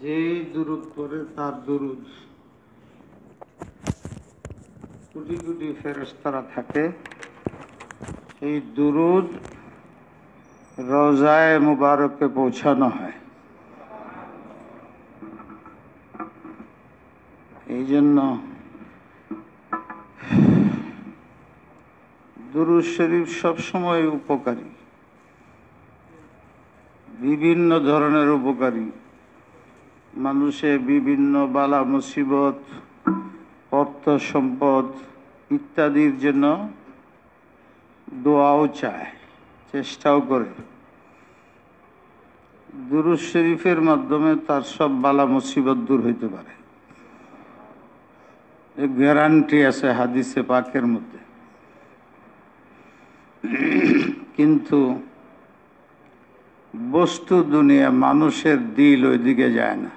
যেই দুরূদ পড়ে তার দুরূদ কোটি কোটি ফেরেশতারা থাকে। এই দুরূদ রওজায়ে মুবারকে পৌঁছানো হয়। এই জন্য দুরূদ শরীফ সবসময় উপকারী, বিভিন্ন ধরনের উপকারী। মানুষের বিভিন্ন বালা মুসিবত, অর্থ সম্পদ ইত্যাদির জন্য দোয়াও চায়, চেষ্টাও করে। দুরূদ শরীফের মাধ্যমে তার সব বালা মুসিবত দূর হইতে পারে, গ্যারান্টি আছে হাদিসে পাকের মধ্যে। কিন্তু বস্তু দুনিয়া, মানুষের দিল ওইদিকে যায় না।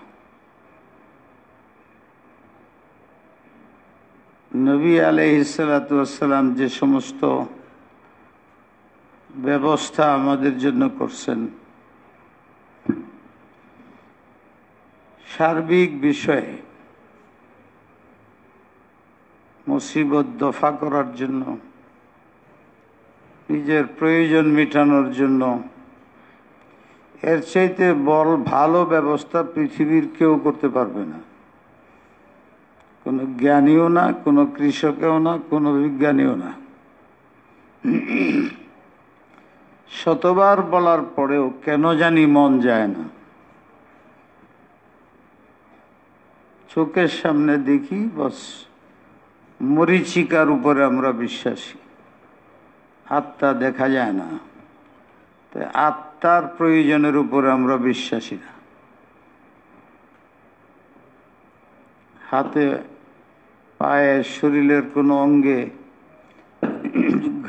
নবী আলাইহিসসালাতু ওয়াসসালাম যে সমস্ত ব্যবস্থা আমাদের জন্য করছেন, সার্বিক বিষয়ে মুসিবত দফা করার জন্য, নিজের প্রয়োজন মেটানোর জন্য, এর চাইতে ভালো ব্যবস্থা পৃথিবীর কেউ করতে পারবে না। কোনো জ্ঞানীও না, কোনো কৃষকেও না, কোনো বিজ্ঞানীও না। শতবার বলার পরেও কেন জানি মন যায় না। চোখের সামনে দেখি বস, মরীচিকার উপরে আমরা বিশ্বাসী, আত্মা দেখা যায় না। তাই আত্মার প্রয়োজনের উপরে আমরা বিশ্বাসী না। হাতে পায়ে শরীরের কোনো অঙ্গে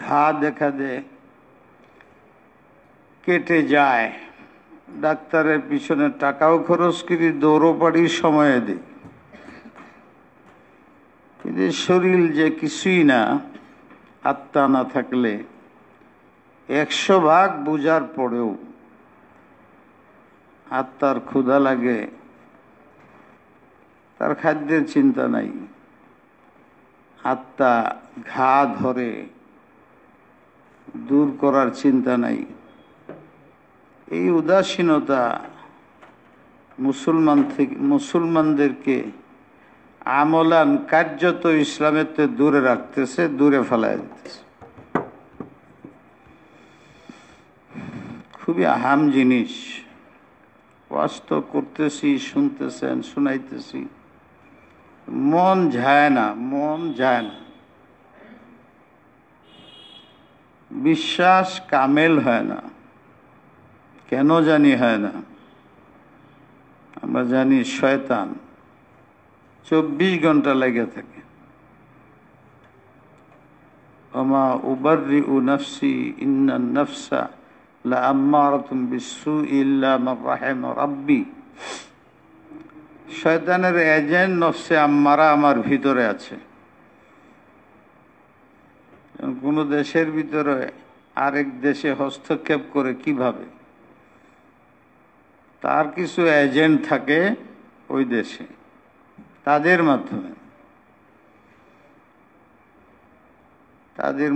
ঘা দেখা দেয়, কেটে যায়, ডাক্তারের পিছনে টাকাও খরচ করি, দৌড়ও পাড়ি, সময়ে দিই। কিন্তু শরীর যে কিছুই না, আত্মা না থাকলে 100 ভাগ বোঝার পরেও আত্মার ক্ষুধা লাগে, তার খাদ্যের চিন্তা নাই। আত্মা ঘা ধরে, দূর করার চিন্তা নাই। এই উদাসীনতা মুসলমানদেরকে আমলান কার্যত ইসলামের থেকে দূরে রাখতেছে, দূরে ফেলায় দিতেছে। খুবই আহাম জিনিস। ওয়াজ তো করতেছি, শুনতেছেন, শুনাইতেছি, মন যায় না, মন যায় না। বিশ্বাস কামেল হয় না। কেন জানি হয় না? আমরা জানি শয়তান 24 ঘন্টা লেগে থাকে। ওমা উবাররিউ নাফসি ইন্নান নাফসা লাআম্মারাতুম বিসসুই ইল্লা মা রাহিমা রাব্বি। শয়তানের এজেন্ট নফসে আম্মারা আমার ভিতরে আছে। কোন দেশের ভিতরে আরেক দেশে হস্তক্ষেপ করে কিভাবে? তার কিছু এজেন্ট থাকে ওই দেশে, তাদের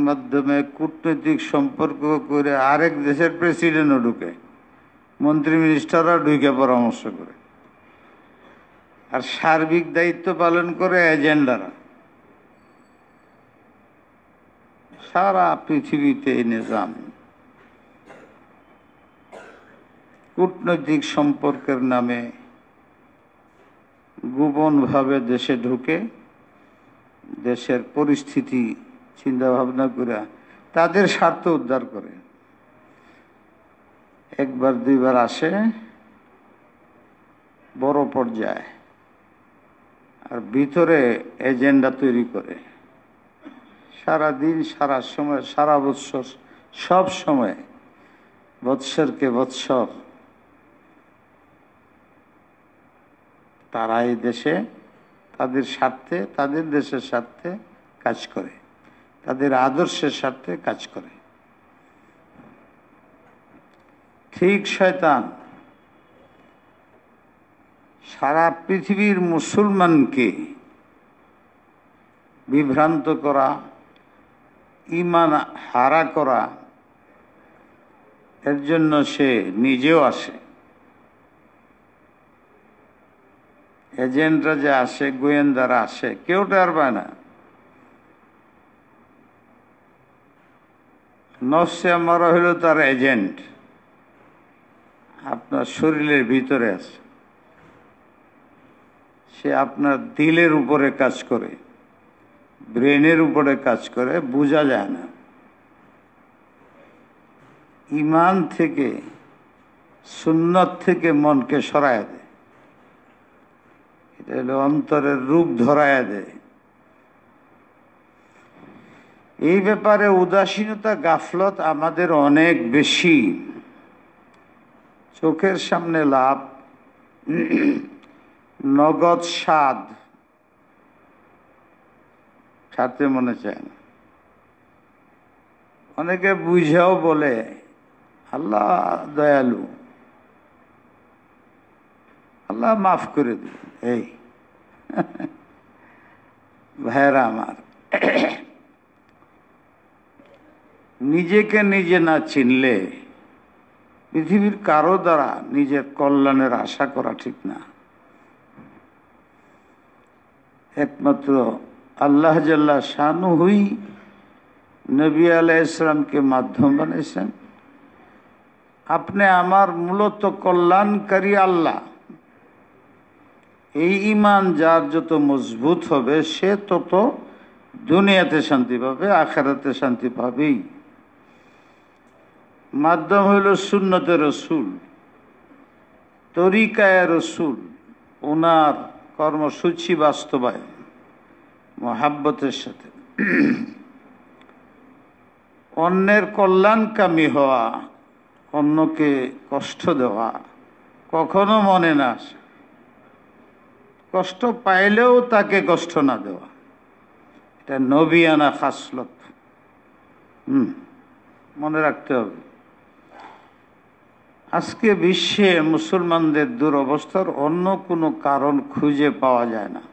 মাধ্যমে কূটনৈতিক সম্পর্ক করে আরেক দেশের প্রেসিডেন্টও ঢুকে, মন্ত্রী মিনিস্টাররা ঢুকে পরামর্শ করে। আর সার্বিক দায়িত্ব পালন করে এজেন্ডারা। সারা পৃথিবীতে এই নিজাম। কূটনৈতিক সম্পর্কের নামে গোপনভাবে দেশে ঢুকে দেশের পরিস্থিতি চিন্তা ভাবনা করে তাদের স্বার্থ উদ্ধার করে। একবার দুইবার আসে বড় পর্যায়ে, আর ভিতরে এজেন্ডা তৈরি করে। সারা দিন, সারা সময়, সারা বৎসর, সব সময়, বৎসরকে বৎসর তারা এই দেশে তাদের স্বার্থে, তাদের দেশের স্বার্থে কাজ করে, তাদের আদর্শের স্বার্থে কাজ করে। ঠিক শয়তান সারা পৃথিবীর মুসলমানকে বিভ্রান্ত করা, ঈমান হারা করা, এর জন্য সে নিজেও আসে। এজেন্টরা যে আসে, গোয়েন্দারা আসে, কেউ টের পায় না। নফসে আমারা হইল তার এজেন্ট, আপনার শরীরের ভিতরে আছে। সে আপনার দিলের উপরে কাজ করে, ব্রেনের উপরে কাজ করে, বোঝা যায় না। ঈমান থেকে, সুন্নত থেকে মনকে সরায় দেয়। এটা হলো অন্তরের রূপ ধরায় দেয়। এই ব্যাপারে উদাসীনতা, গাফলত আমাদের অনেক বেশি। চোখের সামনে লাভ, নগদ স্বাদ ছাড়তে মনে চায় না। অনেকে বুঝাও বলে আল্লাহ দয়ালু, আল্লাহ মাফ করে দিন। এই ভাইরা আমার, নিজেকে নিজে না চিনলে পৃথিবীর কারো দ্বারা নিজের কল্যাণের আশা করা ঠিক না। একমাত্র আল্লাহ জাল্লা শানুহুই নবী আলাইহিস সালামকে মাধ্যম বানিয়েছেন। আপনি আমার মূলত কল্যাণকারী আল্লাহ। এই ঈমান যার যত মজবুত হবে সে তত দুনিয়াতে শান্তি পাবে, আখিরাতে শান্তি পাবেই। মাধ্যম হইল সুন্নতে রসুল, তরিকায়ে রসুল, ওনার কর্মসূচি বাস্তবায়ন মহাব্বতের সাথে। অন্যের কল্যাণকামী হওয়া, অন্যকে কষ্ট দেওয়া কখনো মনে না আসে। কষ্ট পাইলেও তাকে কষ্ট না দেওয়া, এটা নবিয়ানা খাসলত। মনে রাখতে হবে। আজকে বিশ্বে মুসলমানদের দুরবস্থার অন্য কোনো কারণ খুঁজে পাওয়া যায় না।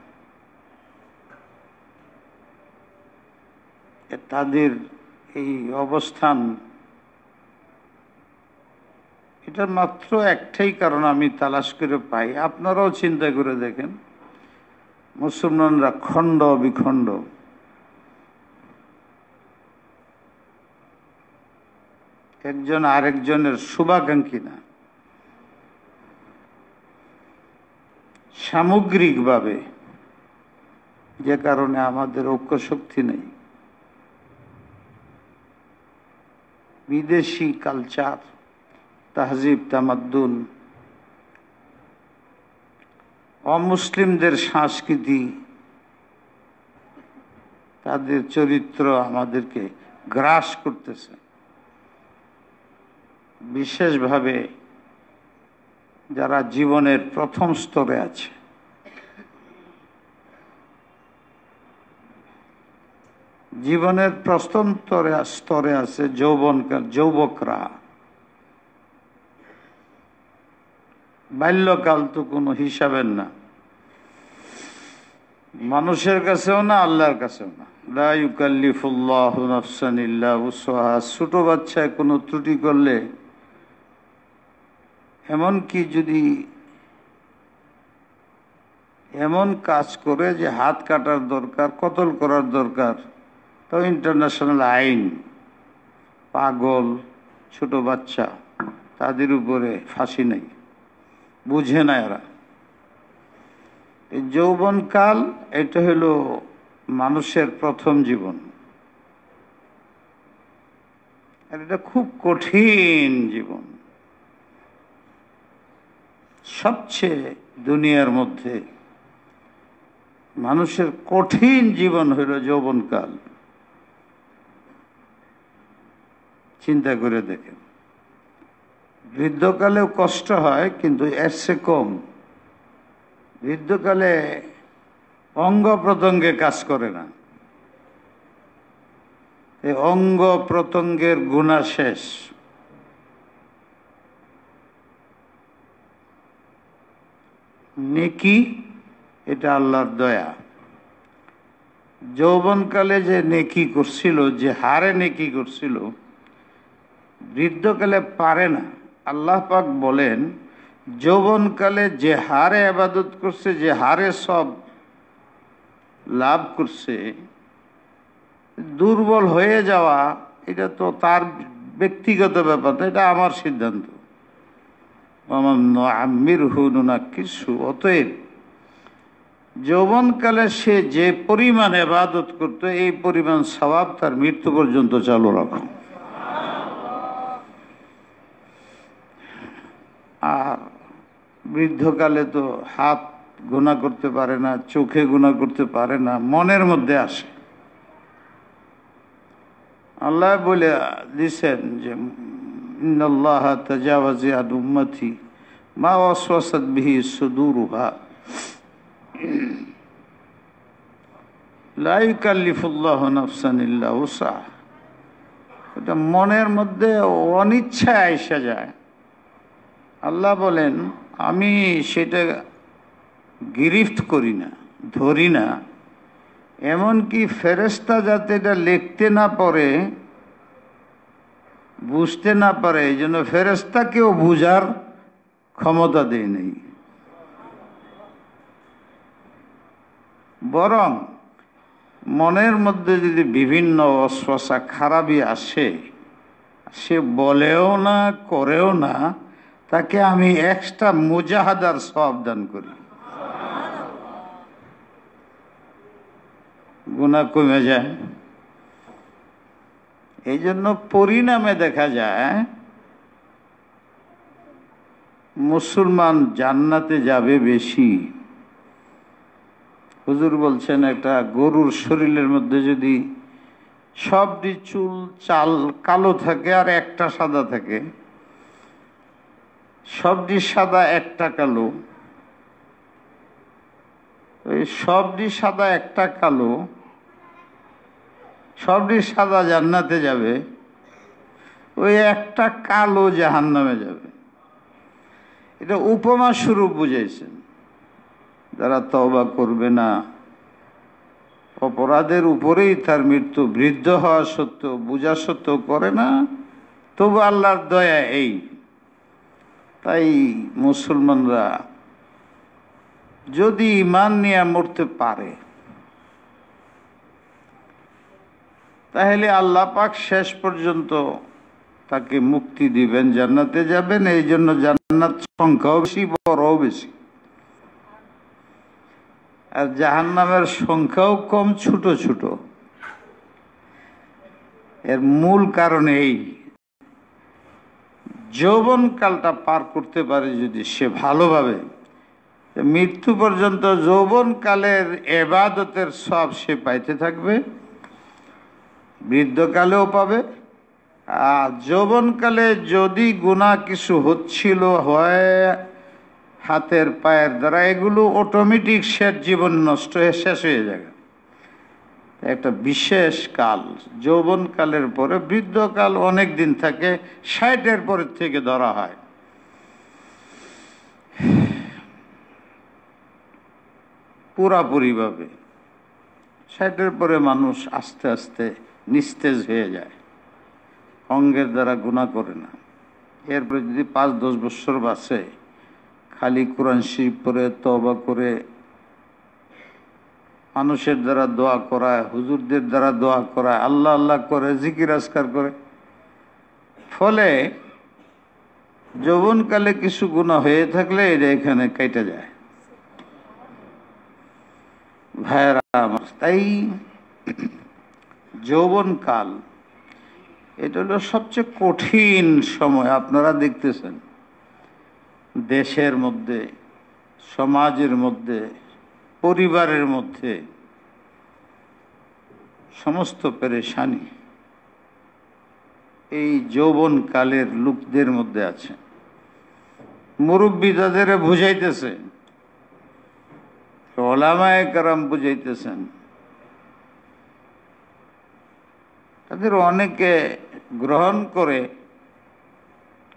তাদের এই অবস্থান, এটার মাত্র একটাই কারণ আমি তালাশ করে পাই। আপনারাও চিন্তা করে দেখেন, মুসলমানরা খণ্ড বিখণ্ড। একজন আরেকজনের শুভাকাঙ্ক্ষী না। সামগ্রিকভাবে, যে কারণে আমাদের ঐক্য শক্তি নেই। বিদেশি কালচার, তাহজিব, তামাদ্দুন, অমুসলিমদের সংস্কৃতি, তাদের চরিত্র আমাদেরকে গ্রাস করতেছে। বিশেষভাবে যারা জীবনের প্রথম স্তরে আছে, জীবনের প্রথম স্তরে আছে যুবকরা। বাল্যকাল তো কোনো হিসাবের না, মানুষের কাছেও না, আল্লাহর কাছেও না। লা ইউকাল্লিফুল্লাহু নাফসান ইল্লা উসআহা। ছোট বাচ্চায় কোনো ত্রুটি করলে, এমনকি যদি এমন কাজ করে যে হাত কাটার দরকার, কতল করার দরকার, তো ইন্টারন্যাশনাল আইন, পাগল ছোট বাচ্চা, তাদের উপরে ফাঁসি নেই। বুঝে না এরা। এই যৌবনকাল, এটা হলো মানুষের প্রথম জীবন। আর এটা খুব কঠিন জীবন। সবচেয়ে দুনিয়ার মধ্যে মানুষের কঠিন জীবন হইল যৌবনকাল। চিন্তা করে দেখেন, বৃদ্ধকালেও কষ্ট হয়, কিন্তু এর চেয়ে কম। বৃদ্ধকালে অঙ্গ প্রত্যঙ্গে কাজ করে না, এই অঙ্গ প্রত্যঙ্গের গুণা শেষ। নেকি, এটা আল্লাহর দয়া। যৌবনকালে যে নেকি করছিল, যে হারে নেকি করছিল, বৃদ্ধকালে পারে না। আল্লাহ পাক বলেন, যৌবনকালে যে হারে ইবাদত করছে, যে হারে সব লাভ করছে, দুর্বল হয়ে যাওয়া এটা তো তার ব্যক্তিগত ব্যাপার, এটা আমার সিদ্ধান্ত। আমার আমির হুনা কিছু। অতএব যৌবনকালে সে যে পরিমাণ ইবাদত করত, এই পরিমাণ সওয়াব তার মৃত্যু পর্যন্ত চালু রাখো। আর বৃদ্ধকালে তো হাত গুনাহ করতে পারে না, চোখে গুনাহ করতে পারে না, মনের মধ্যে আসে। আল্লাহ বলে দিছেন যে ইন্নাল্লাহা তাজাওয়াজা আন উম্মতি মা ওয়াসওয়াসাত বিহি সুদুরুহা লা ইউকাল্লিফুল্লাহু নাফসান ইল্লা উসআহা। এটা মনের মধ্যে অনিচ্ছায় আইসা যায়। আল্লাহ বলেন, আমি সেটা গিরিফত করি না, ধরি না। এমনকি ফেরেশতা যাতে এটা লিখতে না পারে, বুঝতে না পারে, এই জন্য ফেরেশতাকেও বুঝার ক্ষমতা দেয় নেই। বরং মনের মধ্যে যদি বিভিন্ন অস্বসা খারাপই আসে, সে বলেও না, করেও না, তাকে আমি এক্সট্রা মুজাহাদার সওয়াব দান করি, গুনাহ কমে যায়। এই জন্য পরিণামে দেখা যায় মুসলমান জান্নাতে যাবে বেশি। হুজুর বলছেন, একটা গরুর শরীরের মধ্যে যদি সবটি চুল চাল কালো থাকে আর একটা সাদা থাকে, সবটি সাদা একটা কালো, ওই সবটি সাদা একটা কালো, সবটি সাদা জান্নাতে যাবে, ওই একটা কালো জাহান্নামে যাবে। এটা উপমা স্বরূপ বুঝাইছেন। যারা তওবা করবে না, অপরাধের উপরেই তার মৃত্যু, বৃদ্ধ হওয়া সত্ত্বেও, বুঝা সত্ত্বেও করে না, তবু আল্লাহর দয়া এই। তাই মুসলমানরা যদি ঈমান নিয়ে মরতে পারে, তাহলে আল্লাহ পাক শেষ পর্যন্ত তাকে মুক্তি দিবেন, জান্নাতে যাবেন। এই জন্য জান্নাত সংখ্যাও বেশি, বড়ও বেশি, আর জাহান্নামের সংখ্যাও কম, ছোট ছোট। এর মূল কারণ এই, যৌবনকালটা পার করতে পারে যদি সে ভালোভাবে, মৃত্যু পর্যন্ত যৌবনকালের ইবাদতের সব সে পাইতে থাকবে, বৃদ্ধকালেও পাবে। আর যৌবনকালে যদি গুনাহ কিছু হচ্ছিল, হয় হাতের পায়ের দ্বারা, এগুলো অটোমেটিক শেষ, জীবন নষ্ট হয়ে শেষ হয়ে যাবে। একটা বিশেষ কাল যৌবনকালের পরে, বৃদ্ধকাল অনেক দিন থাকে, 60-এর পরের থেকে ধরা হয়। পুরাপুরিভাবে 60-এর পরে মানুষ আস্তে আস্তে নিস্তেজ হয়ে যায়, অঙ্গের দ্বারা গুনাহ করে না। এরপরে যদি 5-10 বছর বাঁচে, খালি কোরআন শরীফ পড়ে, তওবা করে, মানুষের দ্বারা দোয়া করায়, হুজুরদের দ্বারা দোয়া করায়, আল্লাহ আল্লাহ করে, জিকির আজকার করে, ফলে যৌবনকালে কিছু গুনাহ হয়ে থাকলে এটা এখানে কেটে যায়। ভাইয়েরা আমার, তাই যৌবনকাল এটা হলো সবচেয়ে কঠিন সময়। আপনারা দেখতেছেন দেশের মধ্যে, সমাজের মধ্যে, পরিবারের মধ্যে সমস্ত পেরেশানি এই যৌবনকালের লোকদের মধ্যে আছে। মুরব্বী তাদের বুঝাইতেছে, ওলামায়ে কেরাম বুঝাইতেছেন, তাদের অনেকে গ্রহণ করে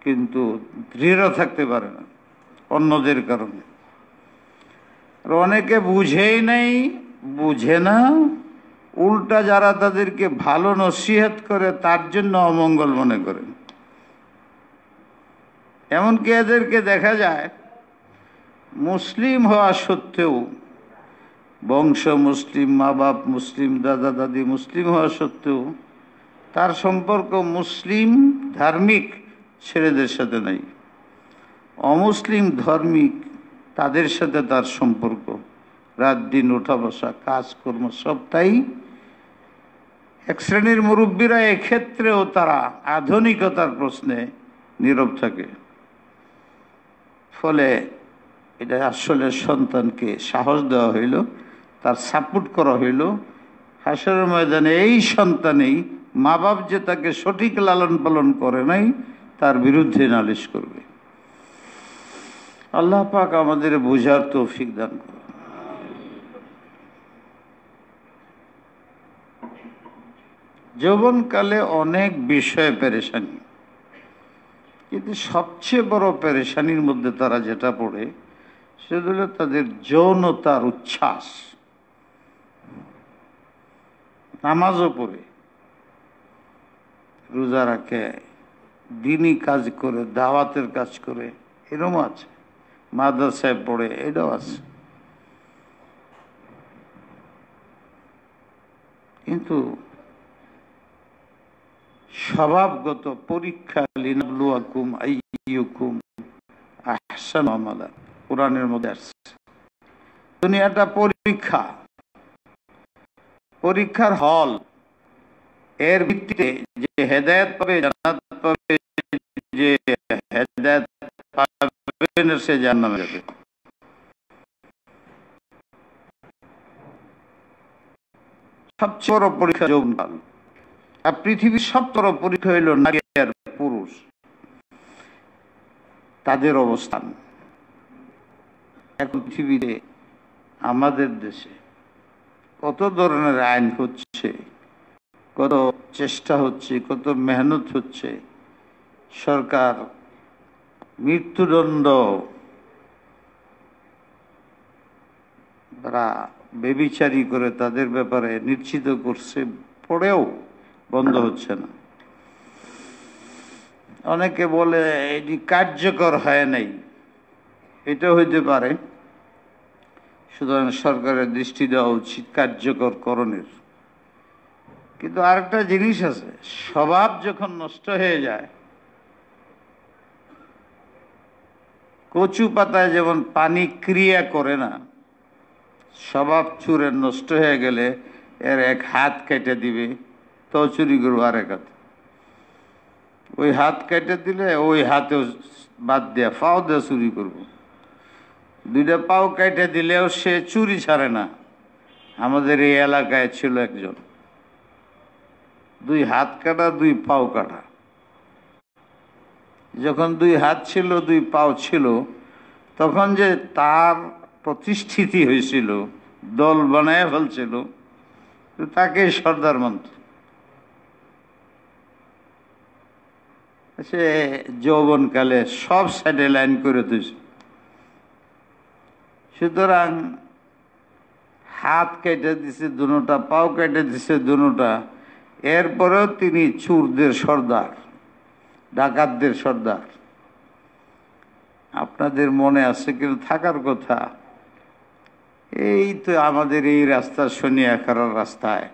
কিন্তু দৃঢ় থাকতে পারে না অন্যদের কারণে। আর অনেকে বুঝেই নাই, বুঝে না, উল্টা যারা তাদেরকে ভালো নসিহত করে তার জন্য অমঙ্গল মনে করে। এমনকি এদেরকে দেখা যায় মুসলিম হওয়া সত্ত্বেও, বংশ মুসলিম, মা বাপ মুসলিম, দাদা দাদি মুসলিম হওয়া সত্ত্বেও তার সম্পর্ক মুসলিম ধার্মিক ছেলেদের সাথে নাই। অমুসলিম ধার্মিক তাদের সাথে তার সম্পর্ক, রাত দিন ওঠা বসা, কাজকর্ম সবটাই। এক শ্রেণীর মুরব্বীরা এক্ষেত্রেও তারা আধুনিকতার প্রশ্নে নীরব থাকে। ফলে এটা আসলে সন্তানকে সাহস দেওয়া হইল, তার সাপোর্ট করা হইল। হাসরের ময়দানে এই সন্তানেই মা বাপ যে তাকে সঠিক লালন পালন করে নাই তার বিরুদ্ধে নালিশ করবে। আল্লাহ পাক আমাদের বুঝার তৌফিক দান করুন। যৌবনকালে অনেক বিষয়ে পেরেশানি, কিন্তু সবচেয়ে বড় পেরেশানির মধ্যে তারা যেটা পড়ে সেটা হলো তাদের যৌনতার উচ্ছ্বাস। নামাজও পড়ে, রোজা রাখে, দিনই কাজ করে, দাওয়াতের কাজ করে, এরকম আছে, মাদ্রাসায় পড়ে, এটাও আছে। কিন্তু স্বভাবগত পরীক্ষা, লিনাবলুয়াকুম আইয়ুকুম আহসানু আমালা, কোরআনের মধ্যে আসছে। দুনিয়াটা পরীক্ষা, পরীক্ষার হল। এর ভিত্তিতে যে হেদায়েত পাবে, জান্নাত পাবে, যে হেদায়েত পাবে না সে জাহান্নামে যাবে। সবচেয়ে বড় পরীক্ষা যৌবনকাল। আর পৃথিবীর সবচেয়ে বড় পরীক্ষা হইল নারী আর পুরুষ, তাদের অবস্থান। এখন পৃথিবীতে আমাদের দেশে কত ধরনের আইন হচ্ছে, কত চেষ্টা হচ্ছে, কত মেহনত হচ্ছে। সরকার মৃত্যুদণ্ড তারা বেবিচারী করে তাদের ব্যাপারে নিশ্চিত করছে, পরেও বন্ধ হচ্ছে না। অনেকে বলে এটি কার্যকর হয় নাই, এটা হইতে পারে। সুতরাং সরকারের দৃষ্টি দেওয়া উচিত কার্যকর করণের। কিন্তু আরেকটা জিনিস আছে, স্বভাব যখন নষ্ট হয়ে যায়, কচু পাতায় যেমন পানি ক্রিয়া করে না, স্বভাব চুরের নষ্ট হয়ে গেলে এর এক হাত কেটে দিবে, তো চুরি করবো আরেক হাত। ওই হাত কেটে দিলে ওই হাতেও বাদ দেয়া পাও দিয়ে চুরি করবো। দুইটা পাও কেটে দিলেও সে চুরি ছাড়ে না। আমাদের এই এলাকায় ছিল একজন, দুই হাত কাটা, দুই পাও কাটা। যখন দুই হাত ছিল, দুই পাও ছিল, তখন যে তার প্রতিষ্ঠিতি হয়েছিল, দল বানায় ফেলছিল, তাকে সর্দার মানত। সে যৌবনকালে সব সাইডে লাইন করে দিয়েছে। সুতরাং হাত কেটে দিছে দুটা, পাও কেটে দিছে দুটা, এরপরেও তিনি চোরদের সর্দার, ডাকাতদের সর্দার। আপনাদের মনে আছে কিন্তু থাকার কথা, এই তো আমাদের এই রাস্তা শনিয়াখারার রাস্তায়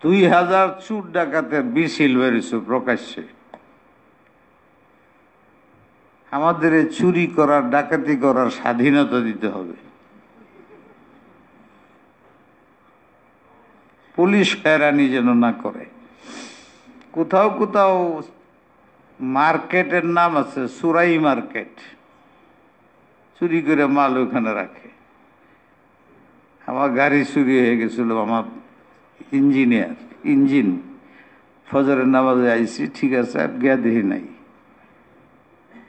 2000 চোর ডাকাতের মিছিল বেরিয়েছে প্রকাশ্যে। আমাদের এই চুরি করার, ডাকাতি করার স্বাধীনতা দিতে হবে। পুলিশ হয়রানি যেন না করে। কোথাও কোথাও মার্কেটের নাম আছে সুরাই মার্কেট, চুরি করে মাল ওখানে রাখে। আমার গাড়ি চুরি হয়ে গেছিল, আমার ইঞ্জিন ফজরের নামাজে আইসি, ঠিক আছে, আর গিয়া দেখি নাই।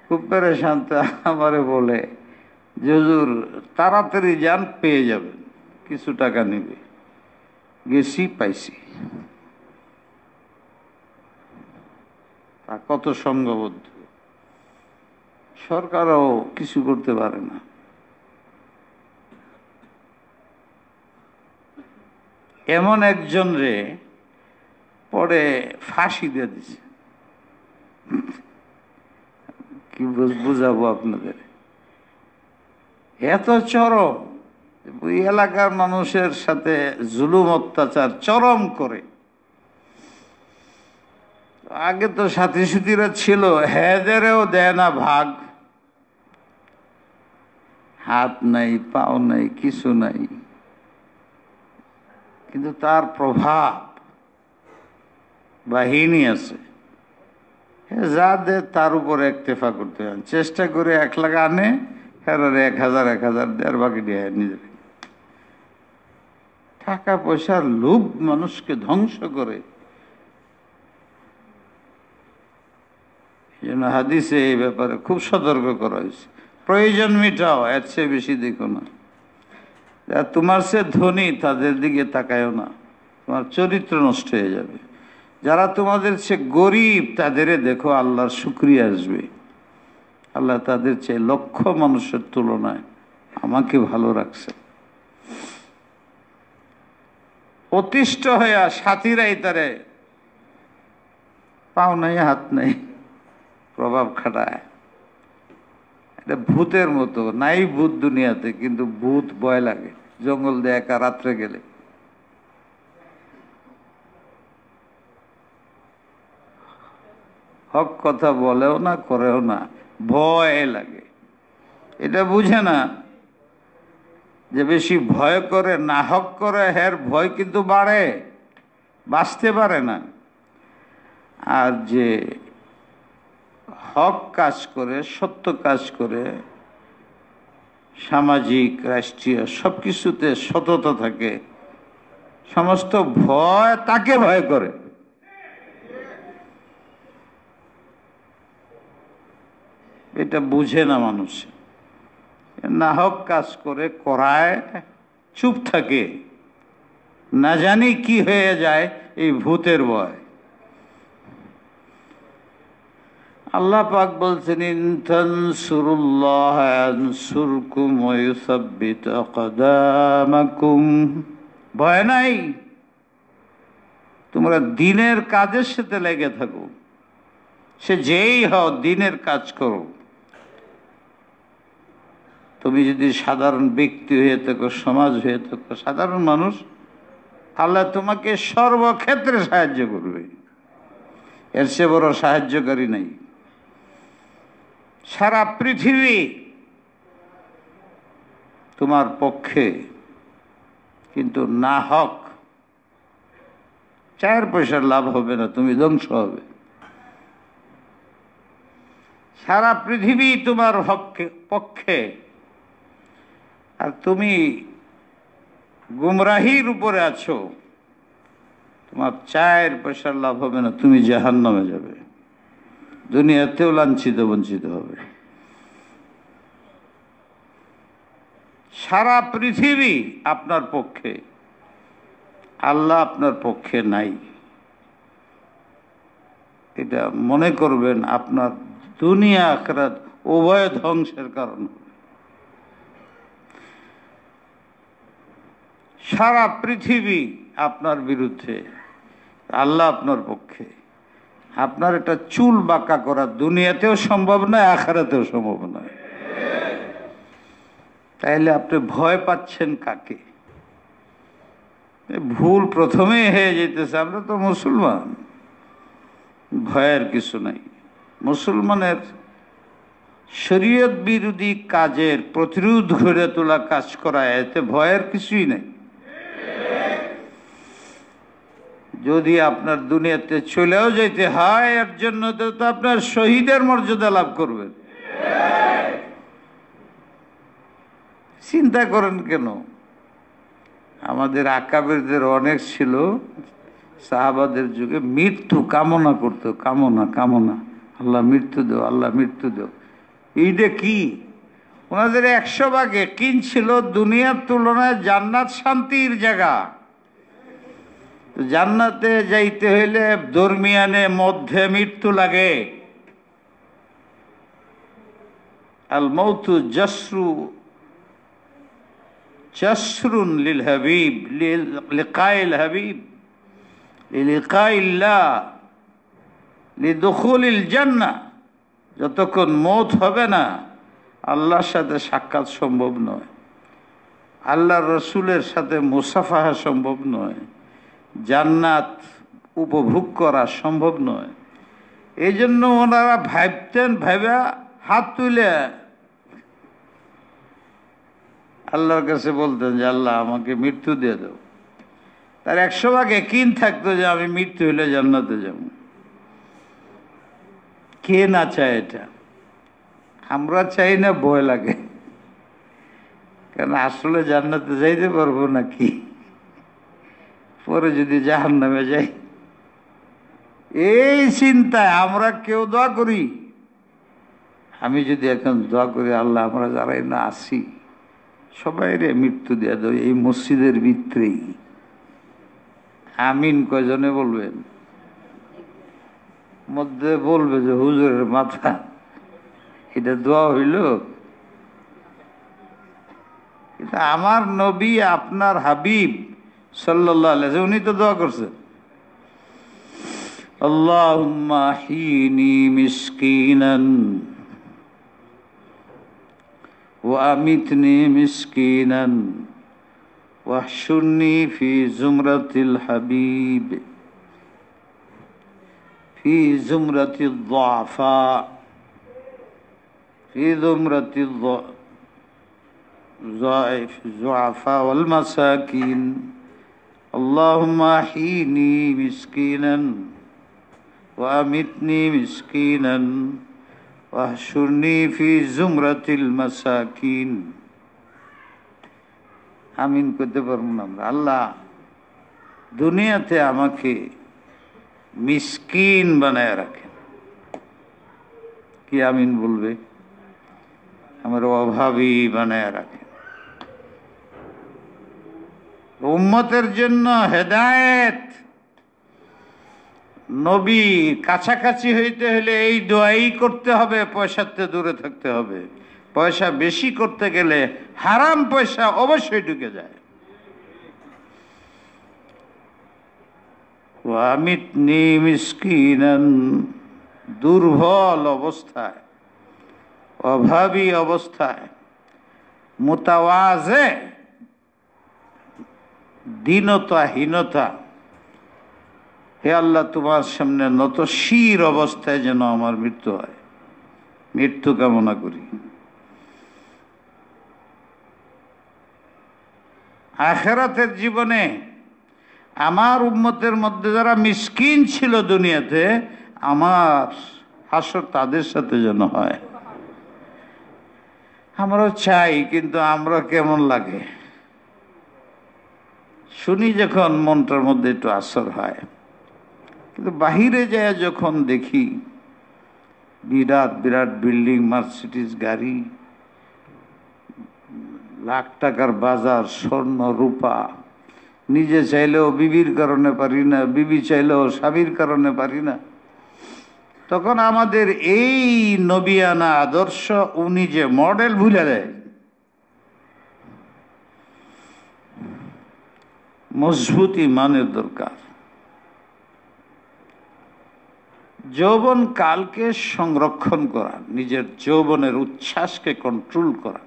খুব পেরেশান। আমারে বলে যে হুজুর তাড়াতাড়ি যান, পেয়ে যাবেন, কিছু টাকা নেবে। গেছি, পাইছি। তা কত সংঘবদ্ধ, সরকারও কিছু করতে পারে না। এমন একজন রে পরে ফাঁসি দিয়ে দিছে। কি বুঝাবো আপনাদের, এত চরম ওই এলাকার মানুষের সাথে জুলুম অত্যাচার চরম করে। আগে তো সাথী সুতিরা ছিল, হেদেরও দেয় না ভাগ, হাত নাই পাও নাই কিছু নাই, কিন্তু তার প্রভাব বাহিনী আছে, যা দে তার উপরে একতেফা করতে হয়, চেষ্টা করে 1 লাখ আনে, ফের 1000 দেয়, বাকি দিয়ে নিজের। টাকা পয়সার লোভ মানুষকে ধ্বংস করে। এই জন্য হাদিসে এই ব্যাপারে খুব সতর্ক করা হয়েছে, প্রয়োজন মিটাও, এর চেয়ে বেশি দেখো না। যারা তোমার চেয়ে ধনী তাদের দিকে তাকায়ও না, তোমার চরিত্র নষ্ট হয়ে যাবে। যারা তোমাদের চেয়ে গরিব তাদের দেখো, আল্লাহর শুকরিয়া আসবে। আল্লাহ তাদের চেয়ে লক্ষ মানুষের তুলনায় আমাকে ভালো রাখছে। অতিষ্ঠ হইয়া সাথীরাই তারে পাও নাই হাত নাই প্রভাব খাটায়। এটা ভূতের মতো, নাই ভূত দুনিয়াতে, কিন্তু ভূত ভয় লাগে জঙ্গল দিয়ে একা রাত্রে গেলে। হক কথা বলেও না, করেও না, ভয় লাগে। এটা বুঝে না যে বেশি ভয় করে, না হক করে, হের ভয় কিন্তু বাড়ে, বাঁচতে পারে না। আর যে হক কাজ করে, সত্য কাজ করে, সামাজিক রাষ্ট্রীয় সব কিছুতে সততা থাকে, সমস্ত ভয় তাকে ভয় করে। এটা বুঝে না মানুষ, না হক কাজ করে, করায়, চুপ থাকে, না জানি কি হয়ে যায়, এই ভূতের ভয়। আল্লাহ পাক বলছেন, ইন তানসুরুল্লাহ ইয়ানসুরকুম ওয়া ইউসাব্বিত আকদামাকুম। ভয় নাই, তোমরা দ্বীনের কাজের সাথে লেগে থাকো, সে যেই হও দ্বীনের কাজ করো। তুমি যদি সাধারণ ব্যক্তি হয়ে থাকো, সমাজ হয়ে থাকো, সাধারণ মানুষ, আল্লাহ তোমাকে সর্বক্ষেত্রে সাহায্য করবে, এর চেয়ে বড় সাহায্যকারী নাই। সারা পৃথিবী তোমার পক্ষে, কিন্তু না হক 4 পয়সার লাভ হবে না, তুমি ধ্বংস হবে। সারা পৃথিবী তোমার পক্ষে, আর তুমি গুমরাহির উপরে আছো, তোমার 4 পয়সার লাভ হবে না, তুমি জাহান্নামে যাবে, দুনিয়াতেও লাঞ্ছিত বঞ্চিত হবে। সারা পৃথিবী আপনার পক্ষে, আল্লাহ আপনার পক্ষে নাই। এটা মনে করবেন, আপনার দুনিয়া আখিরাত উভয় ধ্বংসের কারণ। সারা পৃথিবী আপনার বিরুদ্ধে, আল্লাহ আপনার পক্ষে। আপনার এটা চুল বাঁকা করা দুনিয়াতেও সম্ভব নয়, আখিরাতেও সম্ভব নয়। তাইলে আপনি ভয় পাচ্ছেন কাকে? ভুল প্রথমেই হয়ে যেতেছে। আমরা তো মুসলমান, ভয়ের কিছু নাই। মুসলমানের শরীয়ত বিরোধী কাজের প্রতিরোধ গড়ে তোলা কাজ করা, এতে ভয়ের কিছুই নেই। যদি আপনার দুনিয়াতে চলেও যেতে হয়, এর জন্য তো আপনার শহীদের মর্যাদা লাভ করবেন। চিন্তা করেন কেন? আমাদের আকাবেরদের অনেক ছিল, সাহাবাদের যুগে মৃত্যু কামনা করতো, কামনা, আল্লাহ মৃত্যু দেও, আল্লাহ মৃত্যু দেও। এইটা কি? ওনাদের 100 ভাগে কিন ছিল দুনিয়ার তুলনায় জান্নাত শান্তির জায়গা। জান্নাতে যাইতে হইলে দরমিয়ানে মধ্যে মৃত্যু লাগে। আল মৌতু জসরু জাসরুন লিল হাবিব লিকাইল হাবিব লিকাইল্লাহ লিদুখুলিল জান্নাহ। যতক্ষণ মৌত হবে না আল্লাহর সাথে সাক্ষাৎ সম্ভব নয়, আল্লাহর রসুলের সাথে মুসাফাহা সম্ভব নয়, জান্নাত উপভোগ করা সম্ভব নয়। এই জন্য ওনারা ভাবতেন, ভাইবা হাত তুলে আল্লাহর কাছে বলতেন যে আল্লাহ আমাকে মৃত্যু দিয়ে দাও। তার 100 ভাগ ইয়াকিন থাকতো যে আমি মৃত্যু হলে জান্নাতে যাব। কে না চায় এটা? আমরা চাই না, ভয় লাগে, কারণ আসলে জান্নাতে যাইতে পারবো নাকি, পরে যদি জাহান্নামে যাই, এই চিন্তায় আমরা কেউ দোয়া করি। আমি যদি এখন দোয়া করি, আল্লাহ আমরা যারাই না আসি সবাই রে মৃত্যু দেওয়া দাও এই মসজিদের ভিতরেই, আমিন কয়জনে বলবেন? মধ্যে বলবে যে হুজুরের মাথা, এটা দোয়া হইল? কিন্তু আমার নবী আপনার হাবিব সাল্লাল্লাহু আলাইহি ওয়াসাল্লাম উনি তো দোয়া করছেন, আল্লাহুম্মা আহইনি মিসকিনান ওয়া আমিতনি মিসকিনান ওয়াহশুরনি ফি জুমরাতিল হাবিব ফি জুমরাতিল দুআফা ফি জুমরাতিল الضعفاء والمساكين اللهم أحيني مسكينا وأمتني مسكينا واحشرني في زمرة المساكين। আমিন করতে পারবো না আমরা? আল্লাহ দুনিয়াতে আমাকে মিসকিন বানায় রাখেন। কি আমিন বলবে? আমার অভাবী বানায় রাখেন। উম্মতের জন্য হেদায়েত, নবী কাছাকাছি হইতে হলে এই দোয়াই করতে হবে, পয়সাতে দূরে থাকতে হবে। পয়সা বেশি করতে গেলে হারাম পয়সা অবশ্যই ঢুকে যায়। ওয়ামিতনি মিসকিনান, দুর্বল অবস্থায়, অভাবী অবস্থায়, মুতাওয়াজে, দীনতাহীনতা, হে আল্লাহ তোমার সামনে নত শির অবস্থায় যেন আমার মৃত্যু হয়, মৃত্যু কামনা করি। আখিরাতের জীবনে আমার উম্মতের মধ্যে যারা মিসকিন ছিল দুনিয়াতে, আমার হাসর তাদের সাথে যেন হয়। আমরাও চাই, কিন্তু আমরা কেমন লাগে শুনি যখন মনটার মধ্যে একটু আসর হয়। কিন্তু বাহিরে যায় যখন দেখি বিরাট বিরাট বিল্ডিং, মার্সিডিজ গাড়ি, লাখ টাকার বাজার, স্বর্ণ রূপা, নিজে চাইলেও বিবির কারণে পারি না, বিবি চাইলেও স্বামীর কারণে পারি না, তখন আমাদের এই নবিয়ানা আদর্শ, উনি যে মডেল ভুলে দেয়। মজবুত ইমানের দরকার। যৌবন কালকে সংরক্ষণ করা, নিজের যৌবনের উচ্ছ্বাসকে কন্ট্রোল করা।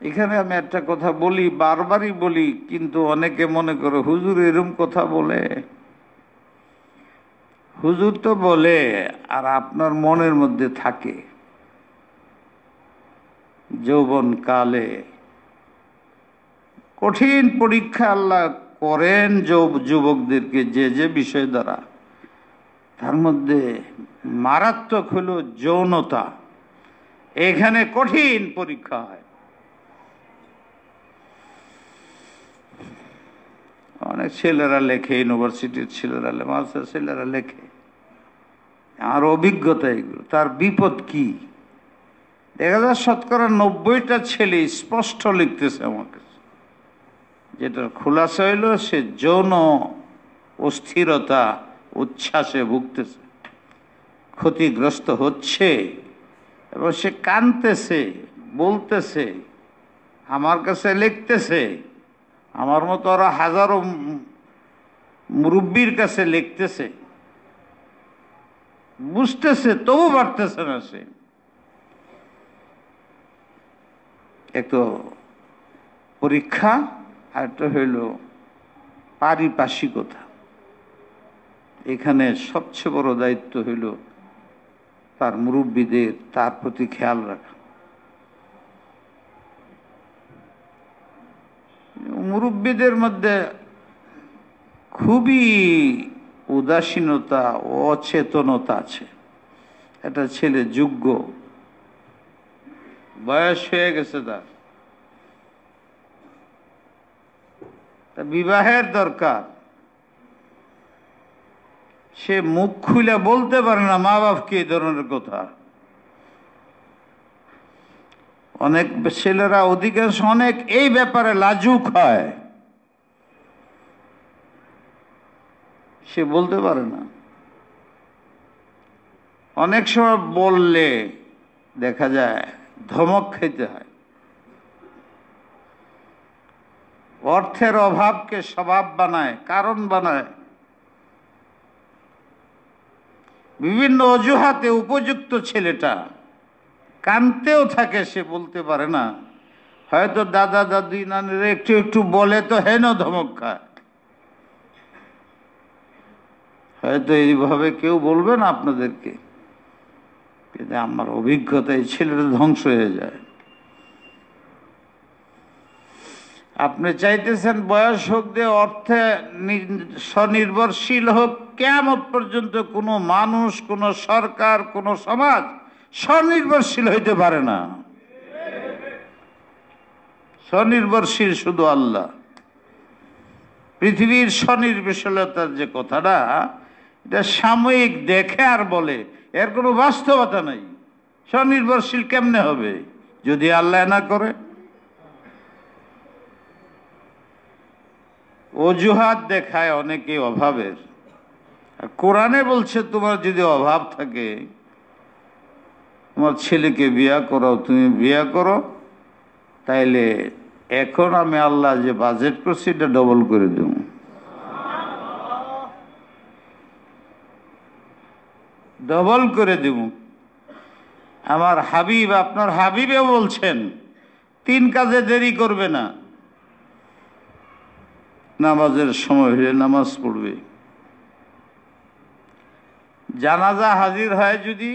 এখানে আমি একটা কথা বলি, বারবারই বলি, কিন্তু অনেকে মনে করে হুজুর এরকম কথা বলে। হুজুর তো বলে, আর আপনার মনের মধ্যে থাকে। যৌবন কালে কঠিন পরীক্ষা আল্লাহ করেন যুবকদেরকে যে যে বিষয় দ্বারা, তার মধ্যে মারাত্মক হলো যৌনতা। এখানে কঠিন পরীক্ষা হয়। অনেক ছেলেরা লেখে, ইউনিভার্সিটির ছেলেরা, মাদ্রাসার ছেলেরা লেখে, আমার অভিজ্ঞতা এগুলো। তার বিপদ কি? দেখা যায় 90% ছেলে স্পষ্ট লিখতেছে আমাকে, যেটার খোলাসা হইল সে যৌন অস্থিরতা, উচ্ছ্বাসে ভুগতেছে, ক্ষতিগ্রস্ত হচ্ছে, এবং সে কাঁদতেছে, বলতেছে আমার কাছে লিখতেছে, আমার মতো ওরা হাজারো মুরব্বীর কাছে লিখতেছে, বুঝতেছে, তবু পারতেছে না সে। একটু পরীক্ষা, আর একটা হইল পারিপার্শ্বিকতা। এখানে সবচেয়ে বড় দায়িত্ব হইল তার মুরব্বীদের তার প্রতি খেয়াল রাখা। মুরব্বীদের মধ্যে খুবই উদাসীনতা, অচেতনতা আছে। একটা ছেলে যোগ্য, বয়স হয়ে গেছে, তার বিবাহের দরকার, সে মুখ খুলে বলতে পারে না মা বাপকে এই ধরনের কথা। অনেক ছেলেরা, অধিকাংশ অনেক এই ব্যাপারে লাজুক হয়, সে বলতে পারে না। অনেক সময় বললে দেখা যায় ধমক খেতে হয়। অর্থের অভাবকে স্বভাব বানায়, কারণ বানায়, বিভিন্ন অজুহাতে উপযুক্ত ছেলেটা কানতেও থাকে, সে বলতে পারে না। হয়তো দাদা দাদি নানিরা একটু একটু বলে তো হেন ধমক খায়। হয়তো এইভাবে কেউ বলবে না আপনাদেরকে, কিন্তু আমার অভিজ্ঞতা, এই ছেলেটা ধ্বংস হয়ে যায়। আপনি চাইতেছেন বয়স হোক, দিয়ে অর্থে স্বনির্ভরশীল হোক, কিয়ামত পর্যন্ত কোনো মানুষ, কোনো সরকার, কোনো সমাজ স্বনির্ভরশীল হইতে পারে না। স্বনির্ভরশীল শুধু আল্লাহ। পৃথিবীর স্বনির্ভরশীলতার যে কথাটা, এটা সাময়িক দেখে আর বলে, এর কোনো বাস্তবতা নাই। স্বনির্ভরশীল কেমনে হবে যদি আল্লাহ না করে? অজুহাত দেখায় অনেকে অভাবের। কোরআনে বলছে তোমার যদি অভাব থাকে, তোমার ছেলেকে বিয়া করাও, তুমি বিয়া করো, তাইলে এখন আমি আল্লাহ যে বাজেট করছি এটা ডবল করে দেব। ডবল করে দেব। আমার হাবিব, আপনার হাবিবেও বলছেন 3 কাজে দেরি করবে না। নামাজের সময় হলে নামাজ পড়বে, জানাজা হাজির হয় যদি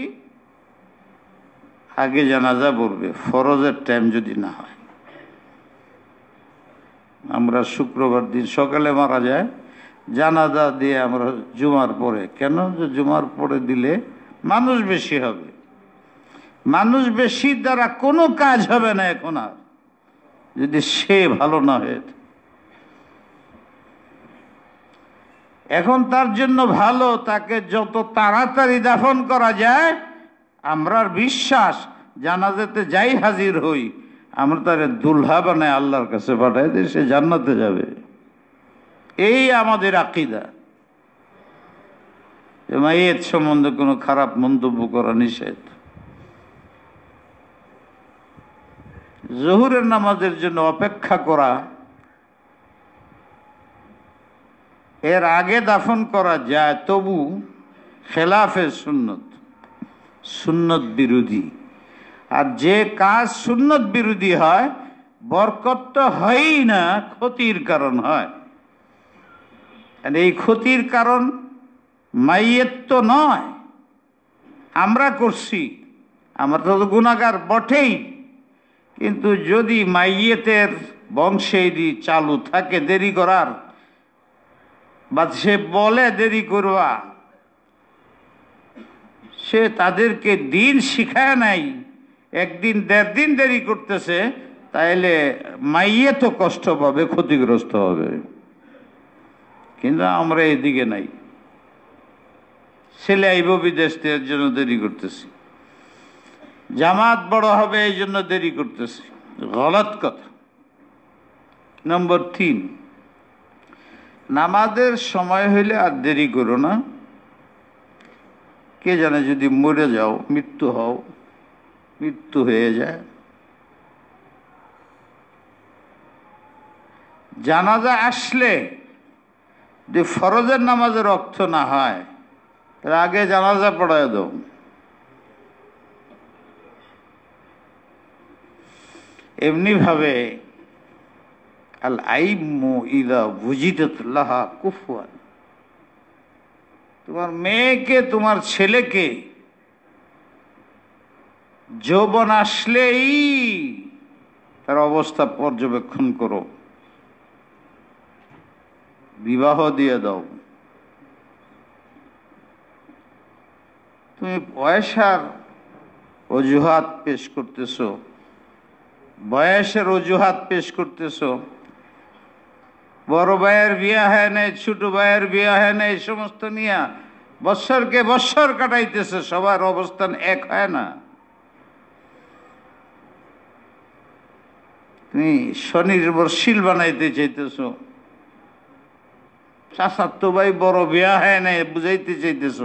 আগে জানাজা পড়বে, ফরজের টাইম যদি না হয়। আমরা শুক্রবার দিন সকালে মারা যায়, জানাজা দিয়ে আমরা জুমার পরে, কেন যে জুমার পরে দিলে মানুষ বেশি হবে। মানুষ বেশির দ্বারা কোনো কাজ হবে না এখন আর, যদি সে ভালো না হয়ে। এখন তার জন্য ভালো, তাকে যত তাড়াতাড়ি দাফন করা যায়। আমরার বিশ্বাস, জানাজাতে যাই হাজির হই, আমরা তার দুলহা বানায় আল্লাহর কাছে পাঠাই দিই, সে জান্নাতে যাবে। এই আমাদের আকীদা। মাইয়েত সম্বন্ধে কোনো খারাপ মন্তব্য করা নিষেধ। জোহরের নামাজের জন্য অপেক্ষা করা, এর আগে দাফন করা যায়, তবু খেলাফে সুন্নত, সুন্নত বিরোধী। আর যে কাজ সুন্নত বিরোধী হয়, বরকত তো হয়ই না, ক্ষতির কারণ হয়। এই ক্ষতির কারণ মাইয়েত তো নয়, আমরা করছি, আমরা তো গুনাহগার বটেই। কিন্তু যদি মাইয়েতের বংশেরই চালু থাকে দেরি করার, বা সে বলে দেরি করবা, সে তাদেরকে দিন শিখায় নাই, 1 দিন 1.5 দিন দেরি করতেছে, তাইলে মাইয়ে তো কষ্ট পাবে, ক্ষতিগ্রস্ত হবে। কিন্তু আমরা এদিকে নাই, ছেলে আইব বিদেশ থেকে, এর জন্য দেরি করতেছি। জামাত বড় হবে এই জন্য দেরি করতেছি, গলত কথা। নম্বর 3, নামাজের সময় হইলে আর দেরি করো না। কে জানে যদি মরে যাও, মৃত্যু হয়ে যায়, জানাজা আসলে যে ফরজের নামাজের রক্ত না হয়, এর আগে জানাজা পড়ায় দাও। এমনিভাবে আল আইম্মু ইদা বুজিদাত লাহা কুফওয়ান, তোমার মেয়েকে, তোমার ছেলেকে যৌবন আসলেই তার অবস্থা পর্যবেক্ষণ করো, বিবাহ দিয়ে দাও। তুমি পয়সার অজুহাত পেশ করতেছো, বয়সের অজুহাত পেশ করতেছো, বড় ভাইয়ের বিয়া হয় নাই, ছোট ভাইয়ের বিয়া হয় নাই, এই সমস্ত নিয়ে বৎসরকে বৎসর কাটাইতেছে। সবার অবস্থান এক হয় না। তুমি স্বনির্ভর শিল বানাইতে চাইতেছ, চাচাতো ভাই বড় বিয়া হয় নাই বুঝাইতে চাইতেছ।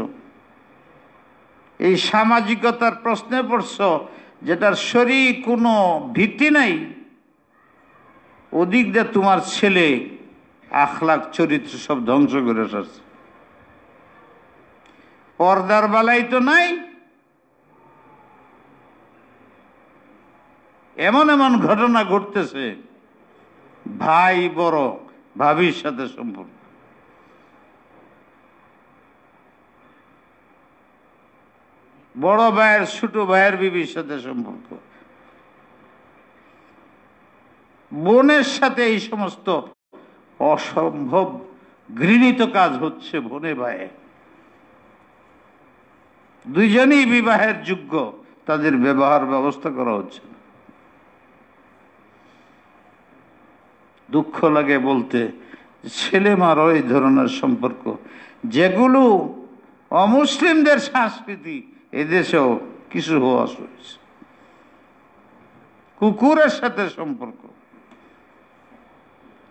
এই সামাজিকতার প্রশ্নে পড়ছ যেটার শরীর কোনো ভিত্তি নাই। ওদিক দিয়ে তোমার ছেলে আখলাক চরিত্র সব ধ্বংস করে আসছে। পর্দার বেলায় তো নাই। এমন এমন ঘটনা ঘটতেছে, ভাই বড় ভাবির সাথে সম্পর্ক, বড় ভাইয়ের ছোট ভাইয়ের বিবির সাথে সম্পর্ক, বোনের সাথে এই সমস্ত অসম্ভব ঘৃণিত কাজ হচ্ছে। বোনে ভাইয়ে দুইজনই বিবাহের যোগ্য, তাদের ব্যবহার ব্যবস্থা করা হচ্ছে না। দুঃখ লাগে বলতে, ছেলে মারও এই ধরনের সম্পর্ক, যেগুলো অমুসলিমদের সংস্কৃতি, এদেশেও কিছু হওয়া হয়েছে। কুকুরের সাথে সম্পর্ক,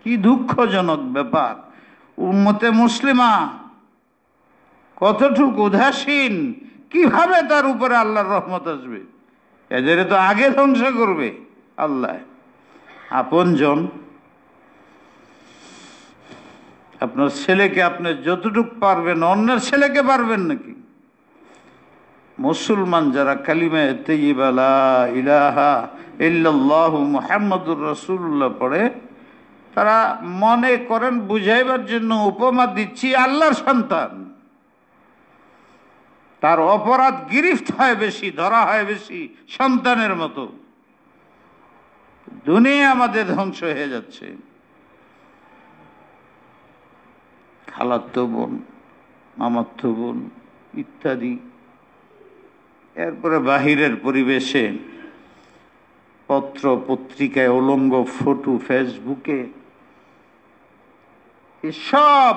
কি দুঃখজনক ব্যাপার। উম্মতে মুসলিমা কতটুকু উদাসীন, কিভাবে তার উপরে আল্লাহর রহমত আসবে? এদের তো আগে ধ্বংস করবে আল্লাহ। আপনজন, আপনার ছেলেকে আপনি যতটুকু পারবেন, অন্যের ছেলেকে পারবেন নাকি? মুসলমান যারা কালিমা তাইয়্যিবা লা ইলাহা ইল্লাল্লাহু মুহাম্মাদুর রাসূলুল্লাহ পড়ে, তারা মনে করেন বুঝাইবার জন্য উপমা দিচ্ছি আল্লাহর সন্তান। তার অপরাধ গিরিফত হয় বেশি, ধরা হয় বেশি সন্তানের মতো। দুনিয়া আমাদের ধ্বংস হয়ে যাচ্ছে। খালাতো বোন, মামাতো বোন ইত্যাদি। এরপরে বাহিরের পরিবেশে, পত্র পত্রিকায় উলঙ্গ ফটো, ফেসবুকে, এসব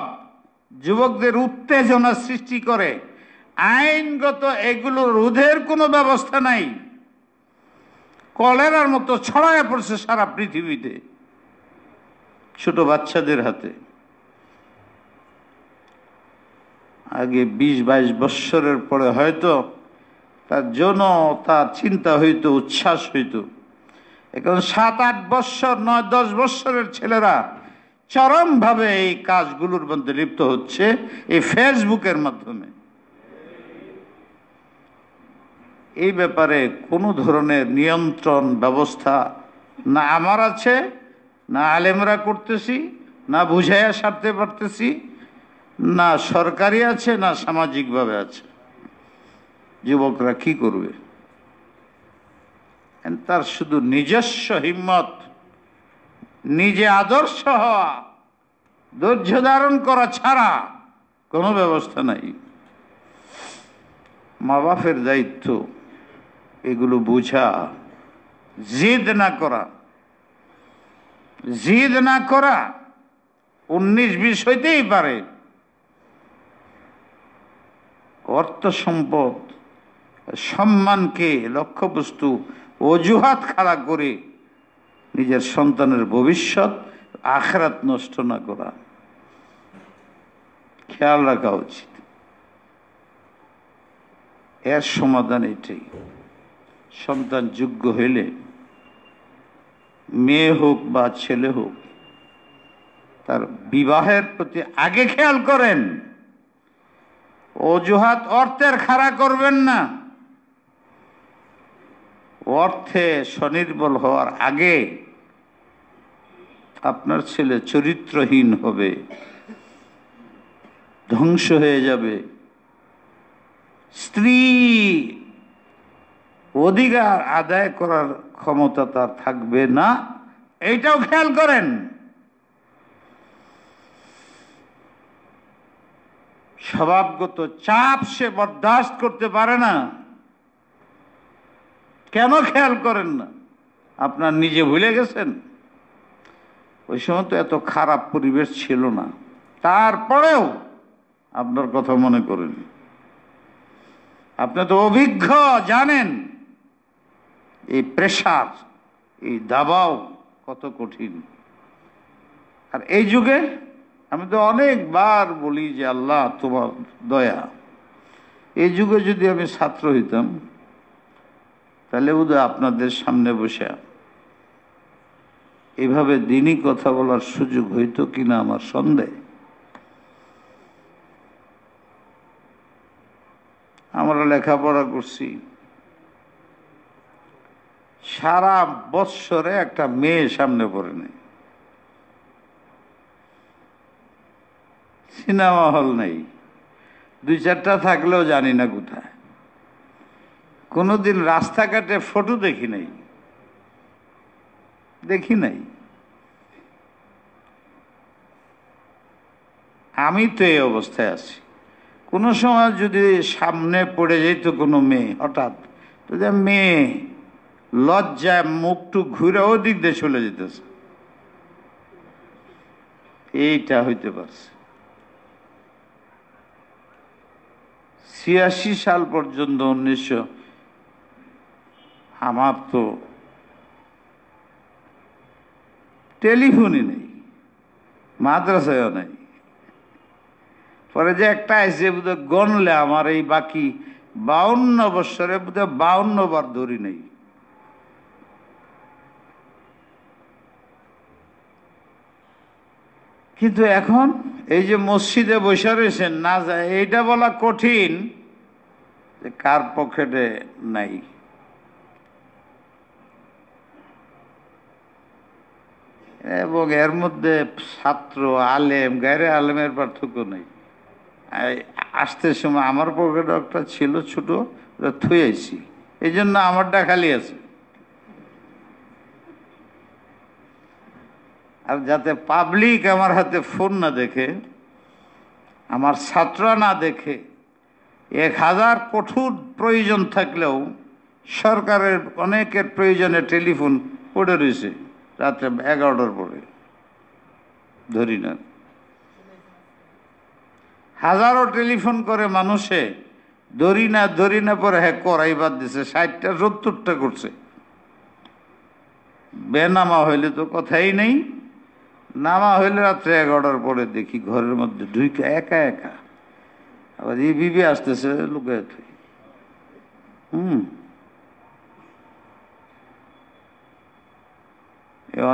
যুবকদের উত্তেজনা সৃষ্টি করে। আইনগত এগুলো রোধের কোনো ব্যবস্থা নাই। কলেরার মতো ছড়ায় পড়ছে সারা পৃথিবীতে, ছোট বাচ্চাদের হাতে। আগে 20-22 বৎসরের পরে হয়তো তার জন্য তার চিন্তা হইতো, উচ্ছ্বাস হইতো। এখন 7-8 বৎসর, 9-10 বৎসরের ছেলেরা চরমভাবে এই কাজগুলোর মধ্যে লিপ্ত হচ্ছে, এই ফেসবুকের মাধ্যমে। এই ব্যাপারে কোনো ধরনের নিয়ন্ত্রণ ব্যবস্থা না আমার আছে, না আলেমরা করতেছি, না বুঝাইয়া সারতে পারতেছি, না সরকারি আছে, না সামাজিকভাবে আছে। যুবকরা কি করবে? তার শুধু নিজস্ব হিম্মত, নিজে আদর্শ হওয়া, ধৈর্য ধারণ করা ছাড়া কোনো ব্যবস্থা নাই। মা বাপের দায়িত্ব এগুলো বুঝা, জিদ না করা। জিদ না করা 19-20 হইতেই পারে। অর্থ সম্পদ, সম্মানকে লক্ষ্যবস্তু অজুহাত খাড়া করে নিজের সন্তানের ভবিষ্যৎ, আখিরাত নষ্ট না করা, খেয়াল রাখা উচিত। এর সমাধান এটাই। সন্তান যোগ্য হইলে, মেয়ে হোক বা ছেলে হোক, তার বিবাহের প্রতি আগে খেয়াল করেন। অজুহাত অর্থের খাড়া করবেন না। অর্থে স্বনির্ভর হওয়ার আগে আপনার ছেলে চরিত্রহীন হবে, ধ্বংস হয়ে যাবে, স্ত্রী অধিকার আদায় করার ক্ষমতা তার থাকবে না, এইটাও খেয়াল করেন। স্বভাবগত চাপ সে বরদাস্ত করতে পারে না। কেন খেয়াল করেন না? আপনার নিজে ভুলে গেছেন? ওই সময় তো এত খারাপ পরিবেশ ছিল না, তারপরেও আপনার কথা মনে করেন। আপনি তো অভিজ্ঞ, জানেন এই প্রেসার, এই দাবাও কত কঠিন। আর এই যুগে আমি তো অনেকবার বলি যে আল্লাহ তোমার দয়া, এই যুগে যদি আমি ছাত্র হইতাম তাহলে বোধহয় আপনাদের সামনে বসে এভাবে দিনই কথা বলার সুযোগ হইতো কিনা আমার সন্দেহ। আমরা লেখাপড়া করছি, সারা বৎসরে একটা মেয়ে সামনে পড়ে নেই, সিনেমা হল নেই, দুই চারটা থাকলেও জানি না কোথায়। কোনোদিন রাস্তাঘাটে ফটো দেখি নাই। আমি তো এই অবস্থায় আছি। কোনো সময় যদি সামনে পড়ে যেত কোনো মেয়ে, হঠাৎ মেয়ে লজ্জায় মুখটু ঘুরে ওদিক দিয়ে চলে যেতেছে, এইটা হইতে পারছে। 86 সাল পর্যন্ত 1900 আমার তো টেলিফোনই নেই, মাদ্রাসায়ও নেই। পরে যে একটা আইসে বোধহয় গণলে আমার এই বাকি 52 বৎসরে বোধহয় 52 বার ধরি নেই। কিন্তু এখন এই যে মসজিদে বসে রয়েছেন, না যায় এইটা বলা কঠিন যে কার পকেটে নাই। এবং এর মধ্যে ছাত্র আলেম গায়রে আলেমের পার্থক্য নেই। আসতে সময় আমার পকেটে একটা ছিল ছোট, থুই আইছি, এই জন্য আমারটা খালি আছে। আর যাতে পাবলিক আমার হাতে ফোন না দেখে, আমার ছাত্ররা না দেখে, 1000 কঠোর প্রয়োজন থাকলেও সরকারের অনেকের প্রয়োজনে টেলিফোন পড়ে রয়েছে রাত্রে 11টার পরে, ধরি না। হাজারো টেলিফোন করে মানুষে, ধরি না পরে হ্যাঁ করাই বাদ দিছে, 60টা 70টা করছে। বেনামা হইলে তো কথাই নেই, নামা হইলে রাত্রে 11টার পরে দেখি ঘরের মধ্যে ঢুকে একা একা, আবার এই বিবি আসতেছে লুকায় তুই।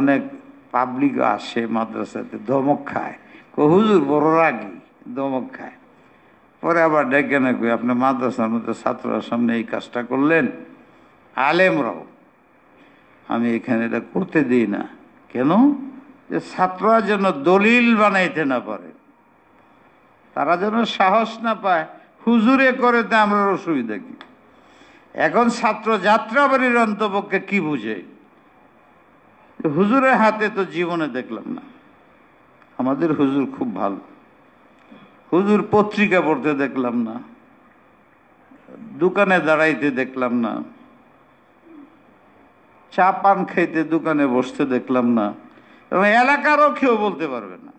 অনেক পাবলিক আসে মাদ্রাসাতে, ধমক খায়, হুজুর বড় রাগি, ধমক খায়। পরে আবার ডেকে না কই আপনি মাদ্রাসার মধ্যে ছাত্ররা সামনে এই কাজটা করলেন, আলেমরাও, আমি এখানে এটা করতে দিই না। কেন? যে ছাত্ররা যেন দলিল বানাইতে না পারে, তারা যেন সাহস না পায় হুজুরে করে, তা আমরা অসুবিধা কি? এখন ছাত্র যাত্রাবাড়ির অন্তপক্ষে কি বুঝে? হুজুরের হাতে তো জীবনে দেখলাম না। আমাদের হুজুর খুব ভালো, হুজুর পত্রিকা পড়তে দেখলাম না, দোকানে দাঁড়াইতে দেখলাম না, চা পান খাইতে দোকানে বসতে দেখলাম না, এবং এলাকারও কেউ বলতে পারবে না।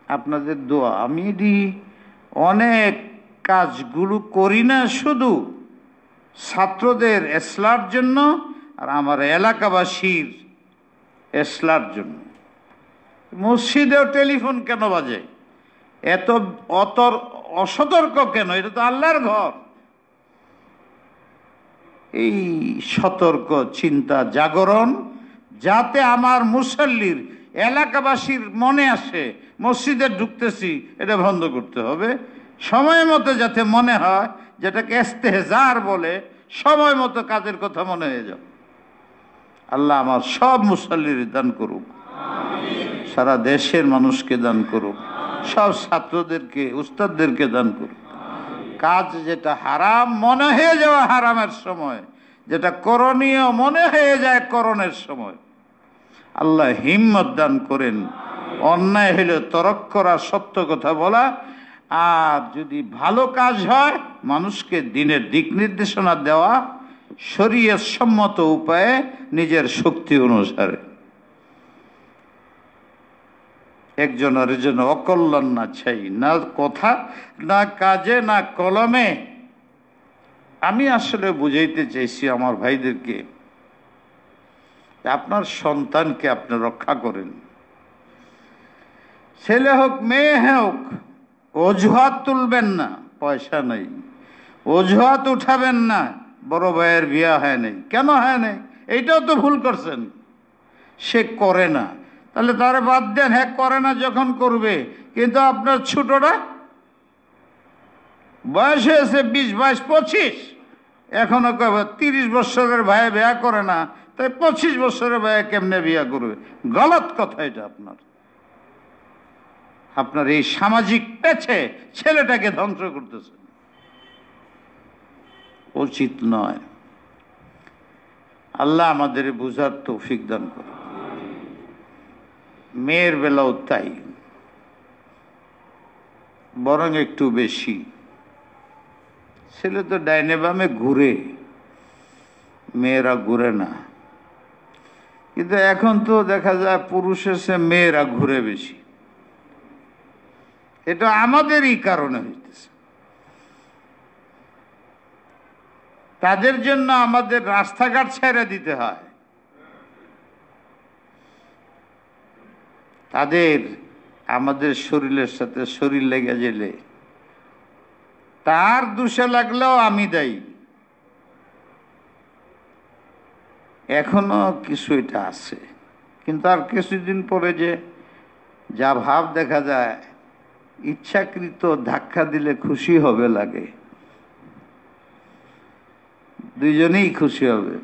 আপনাদের দোয়া, আমি অনেক কাজগুলো করি না শুধু ছাত্রদের এসলার জন্য আর আমার এলাকাবাসীর এসলার জন্য। মসজিদেও টেলিফোন কেন বাজে? এত অসতর্ক কেন? এটা তো আল্লাহর ঘর। এই সতর্ক চিন্তা জাগরণ, যাতে আমার মুসল্লির এলাকাবাসীর মনে আসে মসজিদে ঢুকতেছি, এটা বন্ধ করতে হবে। সময় মতো যাতে মনে হয়, যেটাকে ইস্তেহজার বলে, সময় মতো কাজের কথা মনে হয়ে যাও। আল্লাহ আমার সব মুসল্লির দান করুক, সারা দেশের মানুষকে দান করুক, সব ছাত্রদেরকে, উস্তাদদেরকে দান করুক। কাজ যেটা হারাম মনে হয়ে যাওয়া হারামের সময়, যেটা করণীয় মনে হয়ে যায় করণের সময়, আল্লাহ হিম্মত দান করেন। অন্যায় হলে তরক করা, সত্য কথা বলা, আর যদি ভালো কাজ হয় মানুষকে দিনের দিক নির্দেশনা দেওয়া শরীয়ত সম্মত উপায়ে নিজের শক্তি অনুসারে। একজন আরেকজন অকল্যাণ না চাই, না কথা, না কাজে, না কলমে। আমি আসলে বুঝাইতে চাইছি আমার ভাইদেরকে, আপনার সন্তানকে আপনি রক্ষা করেন। ছেলে হোক মেয়ে হোক, অজুহাত তুলবেন না, পয়সা নেই, অজুহাত উঠাবেন না, বড় ভাইয়ের বিয়া হয় নাই। কেন হয় নাই? এইটাও তো ভুল করছেন। সে করে না, তাহলে তারা বাদ দেন। হ্যাঁ, করে না যখন করবে। কিন্তু আপনার ছোটরা বয়স হয়েছে 20, 22, 25, এখনো 30 বছরের ভাই বিয়া করে না, তাই 25 বছরের ভাই কেমনে বিয়া করবে? গলত কথা এটা। আপনার এই সামাজিক পেছে ছেলেটাকে ধ্বংস করতেছে, উচিত নয়। আল্লাহ আমাদের বুঝার তৌফিক দান করে। মেয়ের বেলাও তাই, বরং একটু বেশি। ছেলে তো ডাইনে বামে ঘুরে, মেয়েরা ঘুরে না। কিন্তু এখন তো দেখা যায় পুরুষের চেয়ে মেয়েরা ঘুরে বেশি। এটা আমাদেরই কারণে হইতেছে। তাদের জন্য আমাদের রাস্তাঘাট ছেড়ে দিতে হয়। তাদের আমাদের শরীরের সাথে শরীর লেগে গেলে তার দোষে লাগলেও আমি দায়ী। এখনো কিছু এটা আছে, কিন্তু আর কিছুদিন পরে যে যা ভাব দেখা যায়, ইচ্ছাকৃত ধাক্কা দিলে খুশি হবে লাগে, দুইজনেই খুশি হবে।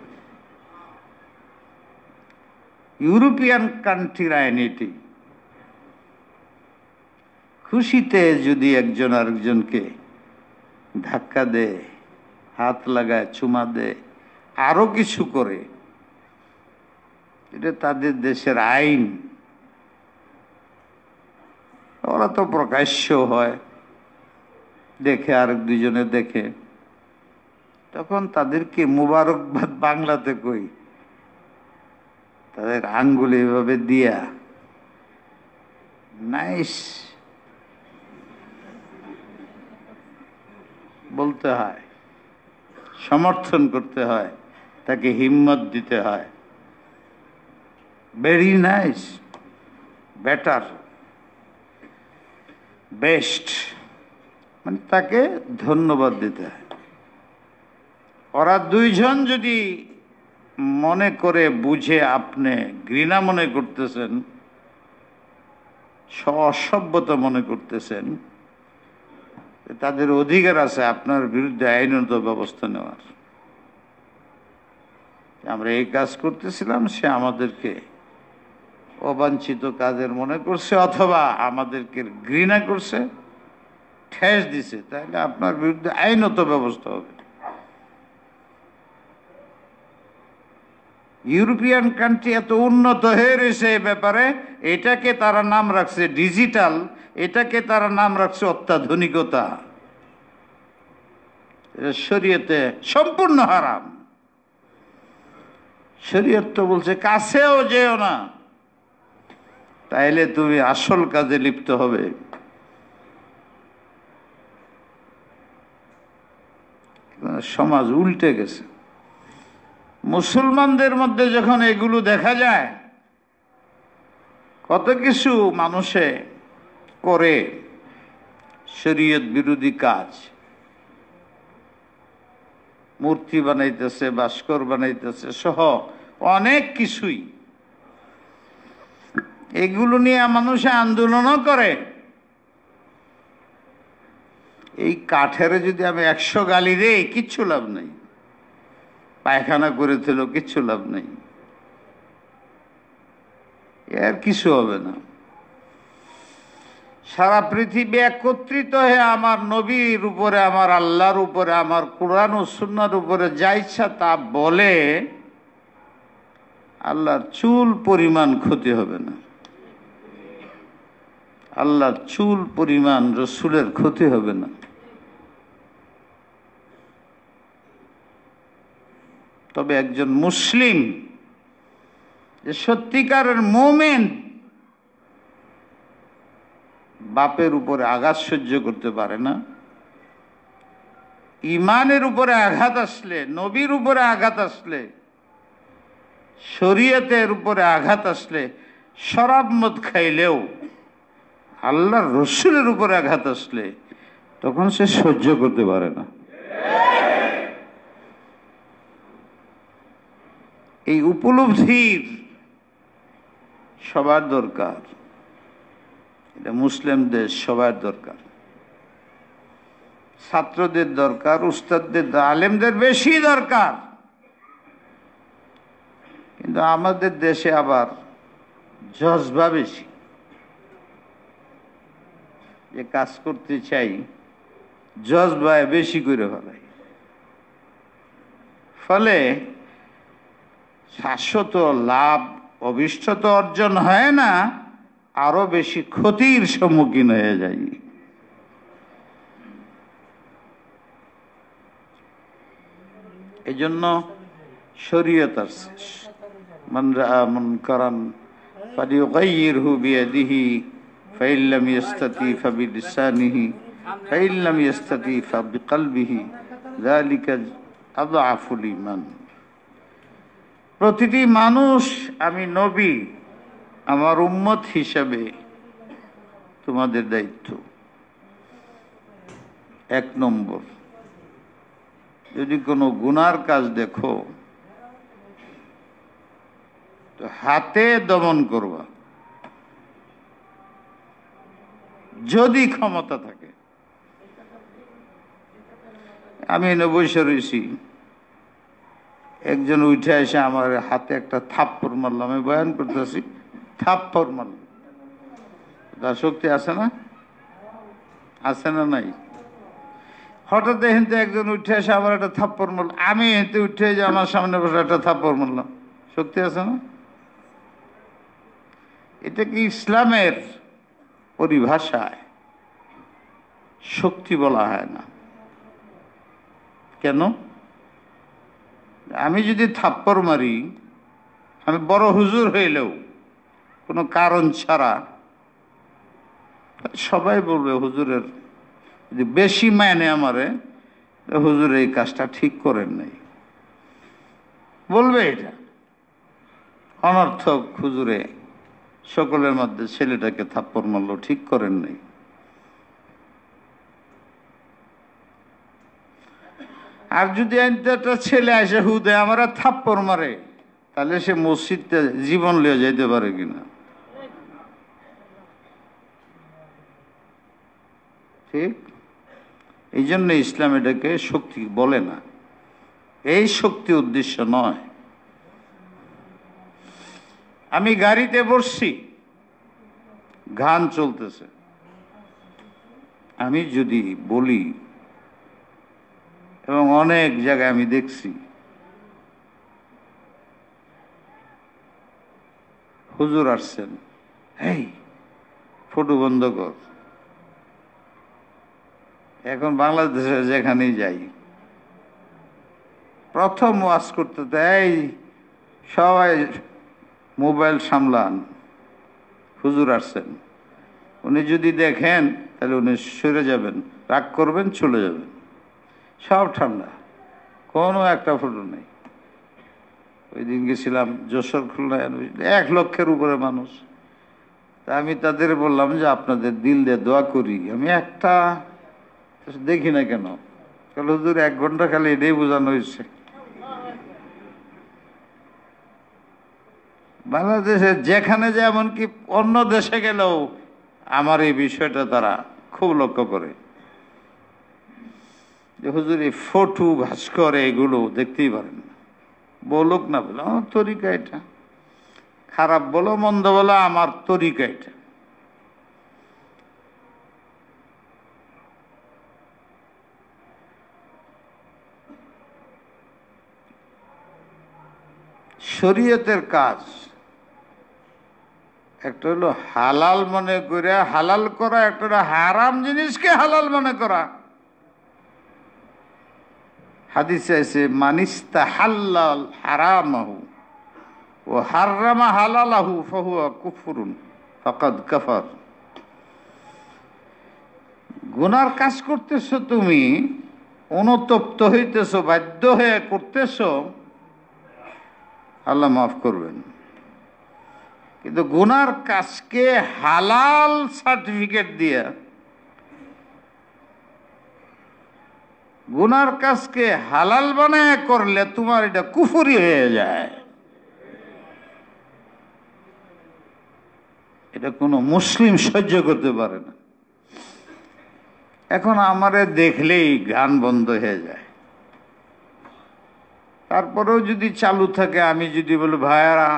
ইউরোপিয়ান কান্ট্রির আইন এটি। খুশিতে যদি একজন আরেকজনকে ধাক্কা দেয়, হাত লাগায়, চুমা দেয়, আরো কিছু করে, এটা তাদের দেশের আইন। ওরা তো প্রকাশ্য হয়, দেখে আরেক দুজনে দেখে, তখন তাদেরকে মুবারকবাদ বাংলাতে কই, তাদের আঙ্গুলে এভাবে দিয়া নাইস বলতে হয়, সমর্থন করতে হয়, তাকে হিম্মত দিতে হয়। ভেরি নাইস, বেটার, বেস্ট, মানে তাকে ধন্যবাদ দিতে হয়। ওরা দুইজন যদি মনে করে বুঝে আপনি ঘৃণা মনে করতেছেন, অসভ্যতা মনে করতেছেন, তাদের অধিকার আছে আপনার বিরুদ্ধে আইনত ব্যবস্থা নেওয়ার। আমরা এই কাজ করতেছিলাম, সে আমাদেরকে অবাঞ্ছিত কাজের মনে করছে, অথবা আমাদেরকে ঘৃণা করছে, ঠেস দিছে, তাহলে আপনার বিরুদ্ধে আইনত ব্যবস্থা হবে। ইউরোপিয়ান কান্ট্রি এত উন্নত হয়ে রয়েছে এই ব্যাপারে, এটাকে তারা নাম রাখছে ডিজিটাল, এটাকে তারা নাম রাখছে অত্যাধুনিকতা। শরীয়তে সম্পূর্ণ হারাম। শরীয়ত তো বলছে কাছেও যেও না, তাইলে তুমি আসল কাজে লিপ্ত হবে। সমাজ উল্টে গেছে। মুসলমানদের মধ্যে যখন এগুলো দেখা যায়, কত কিছু মানুষে করে শরীয়ত বিরোধী কাজ, মূর্তি বানাইতেছে, ভাস্কর বানাইতেছে, সহ অনেক কিছুই। এগুলো নিয়ে মানুষে আন্দোলনও করে। এই কাঠের যদি আমি 100 গালি দেই, কিচ্ছু লাভ নেই। পায়খানা করে দিল, কিচ্ছু লাভ নেই, এর কিছু হবে না। সারা পৃথিবী একত্রিত হয়ে আমার নবীর উপরে, আমার আল্লাহর উপরে, আমার কোরআন ও সুন্নাহর উপরে যা ইচ্ছা তা বলে, আল্লাহর চুল পরিমাণ ক্ষতি হবে না। আল্লাহর চুল পরিমাণ রসুলের ক্ষতি হবে না। তবে একজন মুসলিম যে সত্যিকারের মুমিন, বাপের উপরে আঘাত সহ্য করতে পারে না। ইমানের উপরে আঘাত আসলে, নবীর উপরে আঘাত আসলে, শরীয়তের উপরে আঘাত আসলে, শরাব মদ খাইলেও আল্লাহর রসুলের উপরে আঘাত আসলে তখন সে সহ্য করতে পারে না। এই উপলব্ধির সবার দরকার। এটা মুসলিম দেশ, সবার দরকার। ছাত্রদের দরকার, উস্তাদদের, আলেমদের বেশি দরকার। কিন্তু আমাদের দেশে আবার জজবা বেশি। যে কাজ করতে চাই, জজবায় বেশি করে ফেলাই। ফলে শাশ্বত লাভ, অভিষ্টত অর্জন হয় না, আরো বেশি ক্ষতির সম্মুখীন হয়ে যায়। এই জন্য শরীয়ত আসছে, মান রাআ মুনকারান ফালিয়ুগাইয়িরহু বিয়াদিহি ফাইন লাম ইস্তাতি ফাবিলিসানিহি ফাইন লাম ইস্তাতি ফাবিকলবিহি যালিকা আযআফুল ঈমান। প্রতিটি মানুষ, আমি নবী, আমার উম্মত হিসাবে তোমাদের দায়িত্ব। 1 নম্বর, যদি কোনো গুনার কাজ দেখো তো হাতে দমন করবা, যদি ক্ষমতা থাকে। আমি এনে বসে রয়েছি, একজন উঠে এসে আমার হাতে একটা থাপ্পড় মারলাম। আমি বয়ান করতেছি, থাপ্পড় মারলাম। তার শক্তি আছে না? আছে না? নাই? হঠাৎ এখান একজন উঠে এসে আবার একটা থাপ্পড় মারল। আমি এতে উঠে যে আমার সামনে বসে একটা থাপ্পড় মারলাম। শক্তি আছে না? এটা কি ইসলামের পরিভাষায় শক্তি বলা হয় না। কেন? আমি যদি থাপ্পড় মারি, আমি বড় হুজুর হইলেও কোনো কারণ ছাড়া, সবাই বলবে হুজুরের যদি বেশি মানে আমারে, হুজুর এই কাজটা ঠিক করেন নাই, বলবে। এটা অনর্থক, হুজুরে সকলের মধ্যে ছেলেটাকে থাপ্পড় মারলো, ঠিক করেন নাই। আর যদি একটা ছেলে আসে হুদে আমার থাপ্পড় মারে, তাহলে সে মসজিদে জীবন লিয়ে যেতে পারে কিনা? ঠিক। এই জন্য ইসলাম এটাকে শক্তি বলে না। এই শক্তি উদ্দেশ্য নয়। আমি গাড়িতে বসছি, গান চলতেছে, আমি যদি বলি, এবং অনেক জায়গায় আমি দেখছি হুজুর আসছেন, এই ফটো বন্ধ কর। এখন বাংলাদেশে যেখানেই যাই, প্রথম ওয়াজ করতে দেয়, সবাই মোবাইল সামলান, হুজুর আসছেন। উনি যদি দেখেন তাহলে উনি সরে যাবেন, রাগ করবেন, চলে যাবেন। সব ঠান্ডা, কোনো একটা ফটো নেই। ওই দিন গেছিলাম যশোর, খুলনায়, 1 লক্ষের উপরে মানুষ। তা আমি তাদের বললাম যে আপনাদের দিল দিয়ে দোয়া করি, আমি একটা দেখি না কেন? কাল হুজুর 1 ঘন্টা খালি এটাই বোঝানো হয়েছে। বাংলাদেশে যেখানে যে এমনকি অন্য দেশে গেলেও আমার এই বিষয়টা তারা খুব লক্ষ্য করে যে হুজুর এই ফটো ভাস্কর এগুলো দেখতেই পারেন না, বলুক না বলো আমার তরিকা এটা, খারাপ বলো মন্দ বলো আমার তরিকা এটা। শরীয়তের কাজ একটা হলো হালাল মনে করে হালাল করা, একটা হলো হারাম জিনিসকে হালাল মনে করা। হাদিসে আছে মানিস্তাহাল্লাল হারামাহু ওয়া হাররামা হালালাহু ফাহুয়া কুফরুন ফাকাদ কাফার। গুনার কাজ করতেছো, তুমি অনুতপ্ত হইতেছো, বাধ্য হয়ে করতেছো, আল্লাহ মাফ করবেন। কিন্তু গুনার কাজকে হালাল সার্টিফিকেট দিয়ে, গুনার কাজকে হালাল বানায় করলে তোমার এটা কুফরি হয়ে যায়। এটা কোনো মুসলিম সহ্য করতে পারে না। এখন আমারে দেখলেই গান বন্ধ হয়ে যায়, তারপরেও যদি চালু থাকে, আমি যদি বলি ভাইয়ারা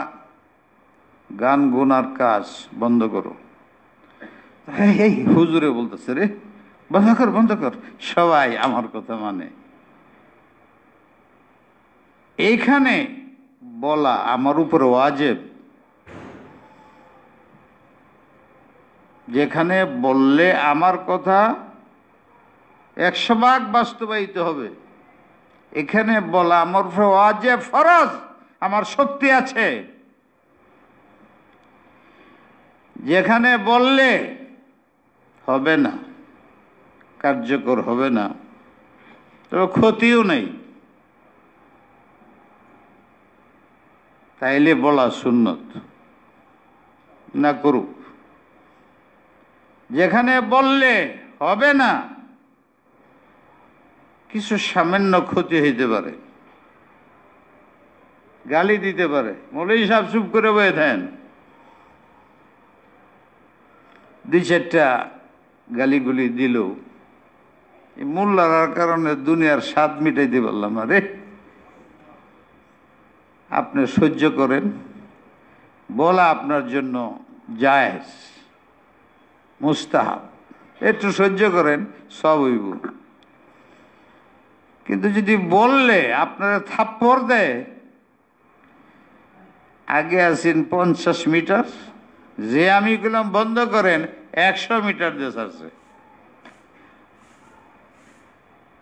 গান গুনার কাজ বন্ধ করো, এই হুজুরে বলতেছে রে বন্ধ কর বন্ধ কর, সবাই আমার কথা মানে। এইখানে বলা আমার উপর ওয়াজিব, যেখানে বললে আমার কথা 100% বাস্তবায়িত হবে, এখানে বলা আমার উপর ওয়াজিব, ফরজ, আমার শক্তি আছে। যেখানে বললে হবে না, কার্যকর হবে না, তবে ক্ষতিও নেই, তাইলে বলা সুন্নত, না করুক। যেখানে বললে হবে না, কিছু সামান্য ক্ষতি হইতে পারে, গালি দিতে পারে, মৌলভী সাহেব চুপ করে বয়ে দেন, 2-4টা গালিগুলি দিল, মোল্লার কারণে দুনিয়ার স্বাদ মিটাইতে পারলাম না রে। আপনি সহ্য করেন, বলা আপনার জন্য জায়েজ, মুস্তাহাব, একটু সহ্য করেন, সব হইব। কিন্তু যদি বললে আপনারা থাপ্পড় দেয়, আগে আছেন 50 মিটার, যে আমি গেলাম বন্ধ করেন 100 মিটার দেশ আছে।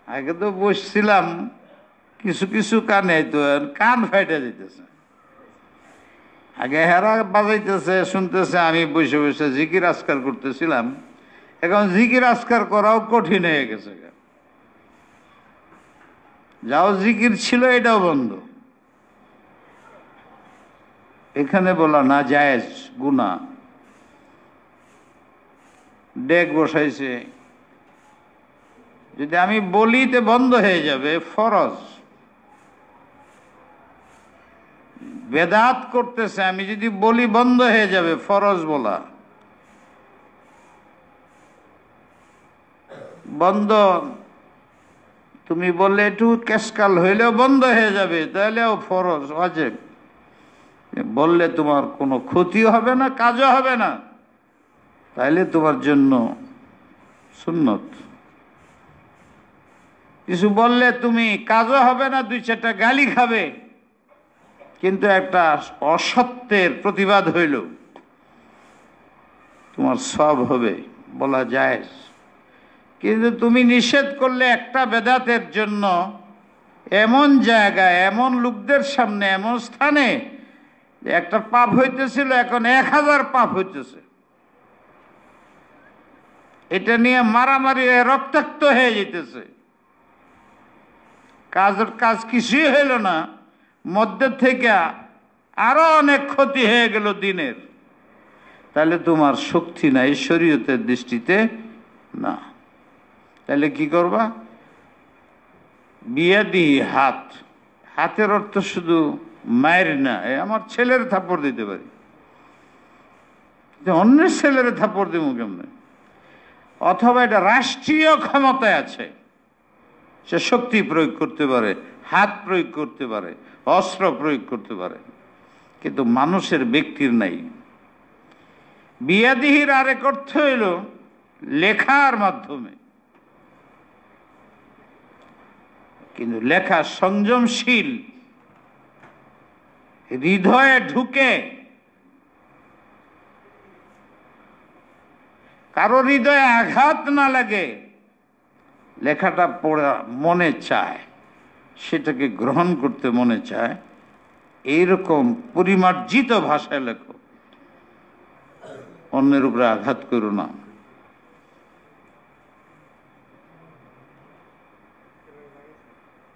আগে তো বসছিলাম কিছু কিছু কানে, তো কান ফাইটে যেতেছে। আগে হেরা বাজাইতেছে, শুনতেছে, আমি বসে বসে জিকির আজকার করতেছিলাম। এখন জিকির আজকার করাও কঠিন হয়ে গেছে, যাও জিকির ছিল এটাও বন্ধ। এখানে বলা না জায়েজ, গুনাহ। ডেক বসাইছে, যদি আমি বলি তে বন্ধ হয়ে যাবে, ফরজ। বেদাত করতেছে, আমি যদি বলি বন্ধ হয়ে যাবে, ফরজ বলা বন্ধ। তুমি বললে একটু কেসকাল হইলেও বন্ধ হয়ে যাবে, তাহলেও ফরজ, ওয়াজিব। বললে তোমার কোনো ক্ষতিও হবে না, কাজও হবে না, তাইলে তোমার জন্য সুন্নত। কিছু বললে তুমি কাজও হবে না, 2-4টা গালি খাবে, কিন্তু একটা অসত্যের প্রতিবাদ হইল, তোমার সব হবে, বলা যায়। কিন্তু তুমি নিষেধ করলে একটা বেদাতের জন্য এমন জায়গায়, এমন লোকদের সামনে, এমন স্থানে, একটা পাপ হইতেছিল এখন 1000 পাপ হইতেছে। এটা নিয়ে মারামারি রক্তাক্ত হয়ে যেতেছে, কাজ কিছুই হইল না, মধ্যে থেকে আরো অনেক ক্ষতি হয়ে গেল দিনের। তাহলে তোমার শক্তি নাই শরীয়তের দৃষ্টিতে, না। তাহলে কি করবা? বিয়াদি, হাত। হাতের অর্থ শুধু মায়ের না, আমার ছেলের থাপ্পড় দিতে পারি, অন্যের ছেলের থাপ্পড় দিব কেমনে? অথবা এটা রাষ্ট্রীয় ক্ষমতায় আছে, সে শক্তি প্রয়োগ করতে পারে, হাত প্রয়োগ করতে পারে, অস্ত্র প্রয়োগ করতে পারে, কিন্তু মানুষের ব্যক্তির নাই। বিয়াদিহির আরেক অর্থ হইল লেখার মাধ্যমে, কিন্তু লেখা সংযমশীল, হৃদয়ে ঢুকে, কারো হৃদয়ে আঘাত না লাগে, লেখাটা পড়া মনে চায়, সেটাকে গ্রহণ করতে মনে চায়, এইরকম পরিমার্জিত ভাষায় লেখো, অন্যের উপরে আঘাত করো না।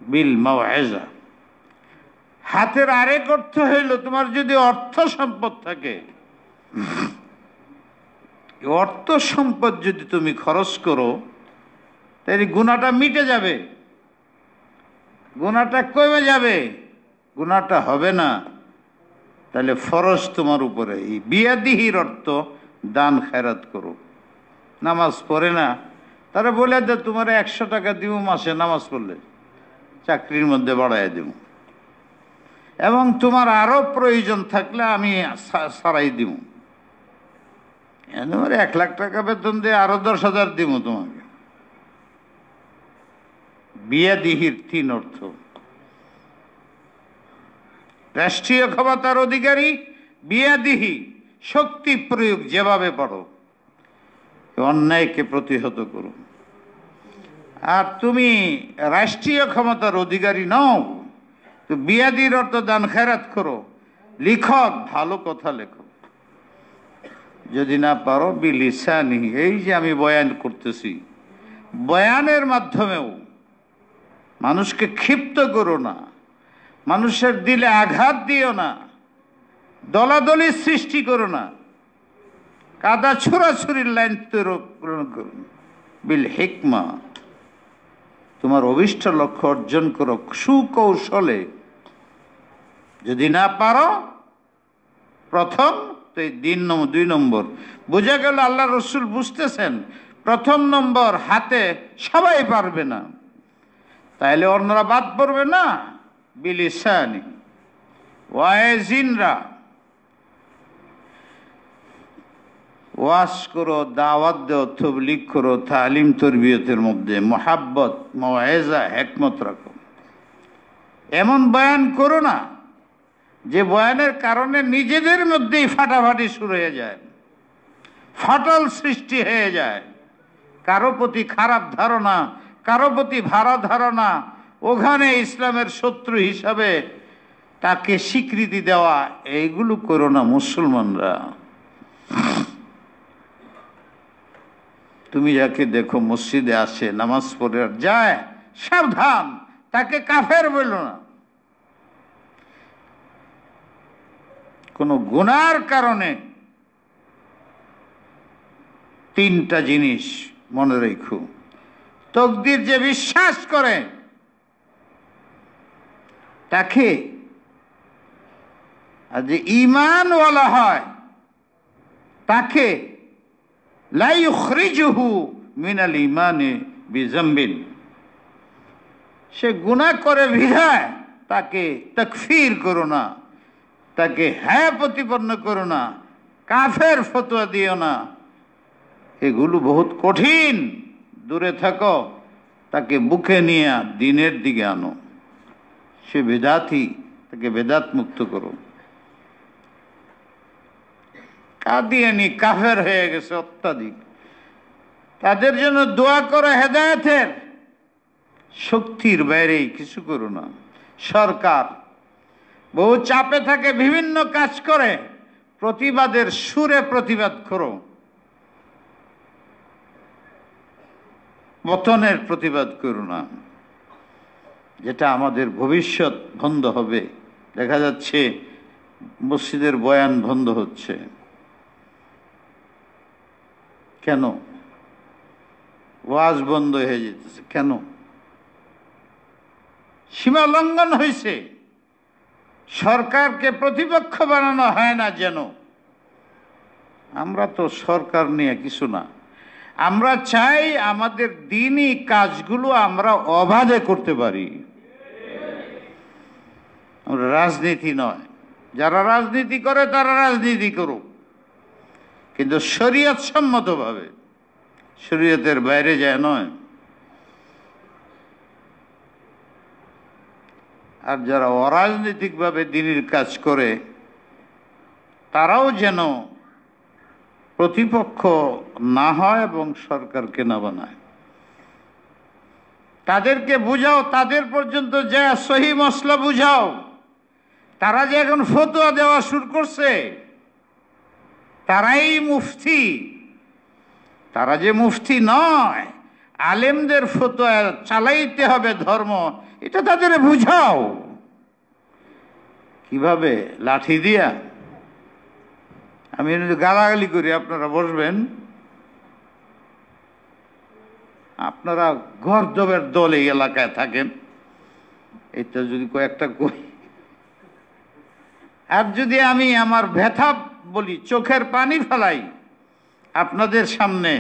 বিল মাওয়াইজা। হাতের আরেক অর্থ হইল, তোমার যদি অর্থ সম্পদ থাকে, অর্থ সম্পদ যদি তুমি খরচ করো, তাহলে গুনাহটা মিটে যাবে, গুনাহটা কমে যাবে, গুনাহটা হবে না। তাহলে ফরজ তোমার উপরে। এই বিয়াদিহির অর্থ দান খেরাত করো। নামাজ পড়ে না, তারা বলে দে তোমার 100 টাকা দিব মাসে নামাজ পড়লে, চাকরির মধ্যে বাড়াই দিব, এবং তোমার আরো প্রয়োজন থাকলে আমি সারাই দিব। তোমার 1 লাখ টাকা বেতন দিয়ে আরো 10,000 দিব তোমাকে। বিয়াদিহির 3 অর্থ। রাষ্ট্রীয় ক্ষমতার অধিকারী, বিয়াদিহি শক্তি প্রয়োগ, যেভাবে পারো অন্যায়কে প্রতিহত করো। আর তুমি রাষ্ট্রীয় ক্ষমতার অধিকারী নও, তো বিয়াদির অর্থ দান খেরাত করো, লিখক ভালো কথা লেখো। যদি না পারো বিলিসানি, এই যে আমি বয়ান করতেছি, বয়ানের মাধ্যমেও মানুষকে ক্ষিপ্ত করো না, মানুষের দিলে আঘাত দিও না, দলাদলি সৃষ্টি করো না, কাদা ছোড়াছুরির লাইন পূরণ করো। বিল হিকমা, তোমার অভিষ্ট লক্ষ্য অর্জন করো সুকৌশলে। যদি না পারো, প্রথম তো এই 2 নম্বর বোঝা গেল, আল্লাহ রসুল বুঝতেছেন 1 নম্বর হাতে সবাই পারবে না, তাইলে অন্যরা বাদ পড়বে না। বিলিসানি ওয়াইজিনরা, ওয়াজ করো, দাওয়াত দেও, তবলিগ করো, তালিম তরবিয়তের মধ্যে মোহাব্বত, মাওয়াইজা, হিকমত রাখো। এমন বয়ান করো না যে বয়ানের কারণে নিজেদের মধ্যেই ফাটাফাটি শুরু হয়ে যায়, ফাটল সৃষ্টি হয়ে যায়, কারো প্রতি খারাপ ধারণা, কারো প্রতি ভাড়া ধারণা, ওখানে ইসলামের শত্রু হিসাবে তাকে স্বীকৃতি দেওয়া, এইগুলো করো না মুসলমানরা। তুমি যাকে দেখো মসজিদে আসে, নামাজ পড়ে আর যায়, সাবধান, তাকে কাফের বলো না। কোন গুনার কারণে 3টা জিনিস মনে রেখো। তকদির যে বিশ্বাস করে তাকে, আর যে ঈমানওয়ালা হয় তাকে লা ইউখরিজুহু মিনাল ঈমানি বিযামবিন, সে গুনাহ করে বিধায় তাকে তাকফীর করো না, তাকে হ্যাঁ প্রতিপন্ন করো না, কাফের ফতোয়া দিও না, এগুলো বহুত কঠিন। দূরে থাকো, তাকে বুকে নিয়ে দিনের দিকে আনো। সে বেদাতি, তাকে বেদাত মুক্ত করো। কাদিয়ানি কাফের হয়ে গেছে অত্যাধিক, তাদের জন্য দোয়া করো হেদায়েতের, শক্তির বাইরেই কিছু করো না। সরকার বহু চাপে থাকে, বিভিন্ন কাজ করে, প্রতিবাদের সুরে প্রতিবাদ করো, পতনের প্রতিবাদ করো না, যেটা আমাদের ভবিষ্যৎ বন্ধ হবে। দেখা যাচ্ছে মসজিদের বয়ান বন্ধ হচ্ছে, কেন? ওয়াজ বন্ধ হয়ে যেতেছে, কেন? সীমা লঙ্ঘন হয়েছে, সরকারকে প্রতিপক্ষ বানানো হয় না যেন। আমরা তো সরকার নিয়ে কিছু না, আমরা চাই আমাদের দিনই কাজগুলো আমরা অবাধে করতে পারি। রাজনীতি নয়, যারা রাজনীতি করে তারা রাজনীতি করুক, কিন্তু শরীয়ত সম্মতভাবে, শরীয়তের বাইরে যায় নয়। আর যারা অরাজনৈতিকভাবে দিনের কাজ করে তারাও যেন প্রতিপক্ষ না হয় এবং সরকারকে না বানায়। তাদেরকে বুঝাও, তাদের পর্যন্ত যা সহি মসলা বুঝাও। তারা যে এখন ফতোয়া দেওয়া শুরু করছে, তারাই মুফতি। তারা যে মুফতি নয়, আলেমদের ফতোয়া চালাইতে হবে ধর্ম, এটা তাদের বুঝাও। কিভাবে? লাঠি দিয়া? আমি গালাগালি করি, আপনারা বসবেন, আপনারা গর্দবের দল এই এলাকায় থাকেন, এটা যদি কয়েকটা কই, আর যদি আমি আমার ব্যথা বলি, চোখের পানি ফেলাই আপনাদের সামনে,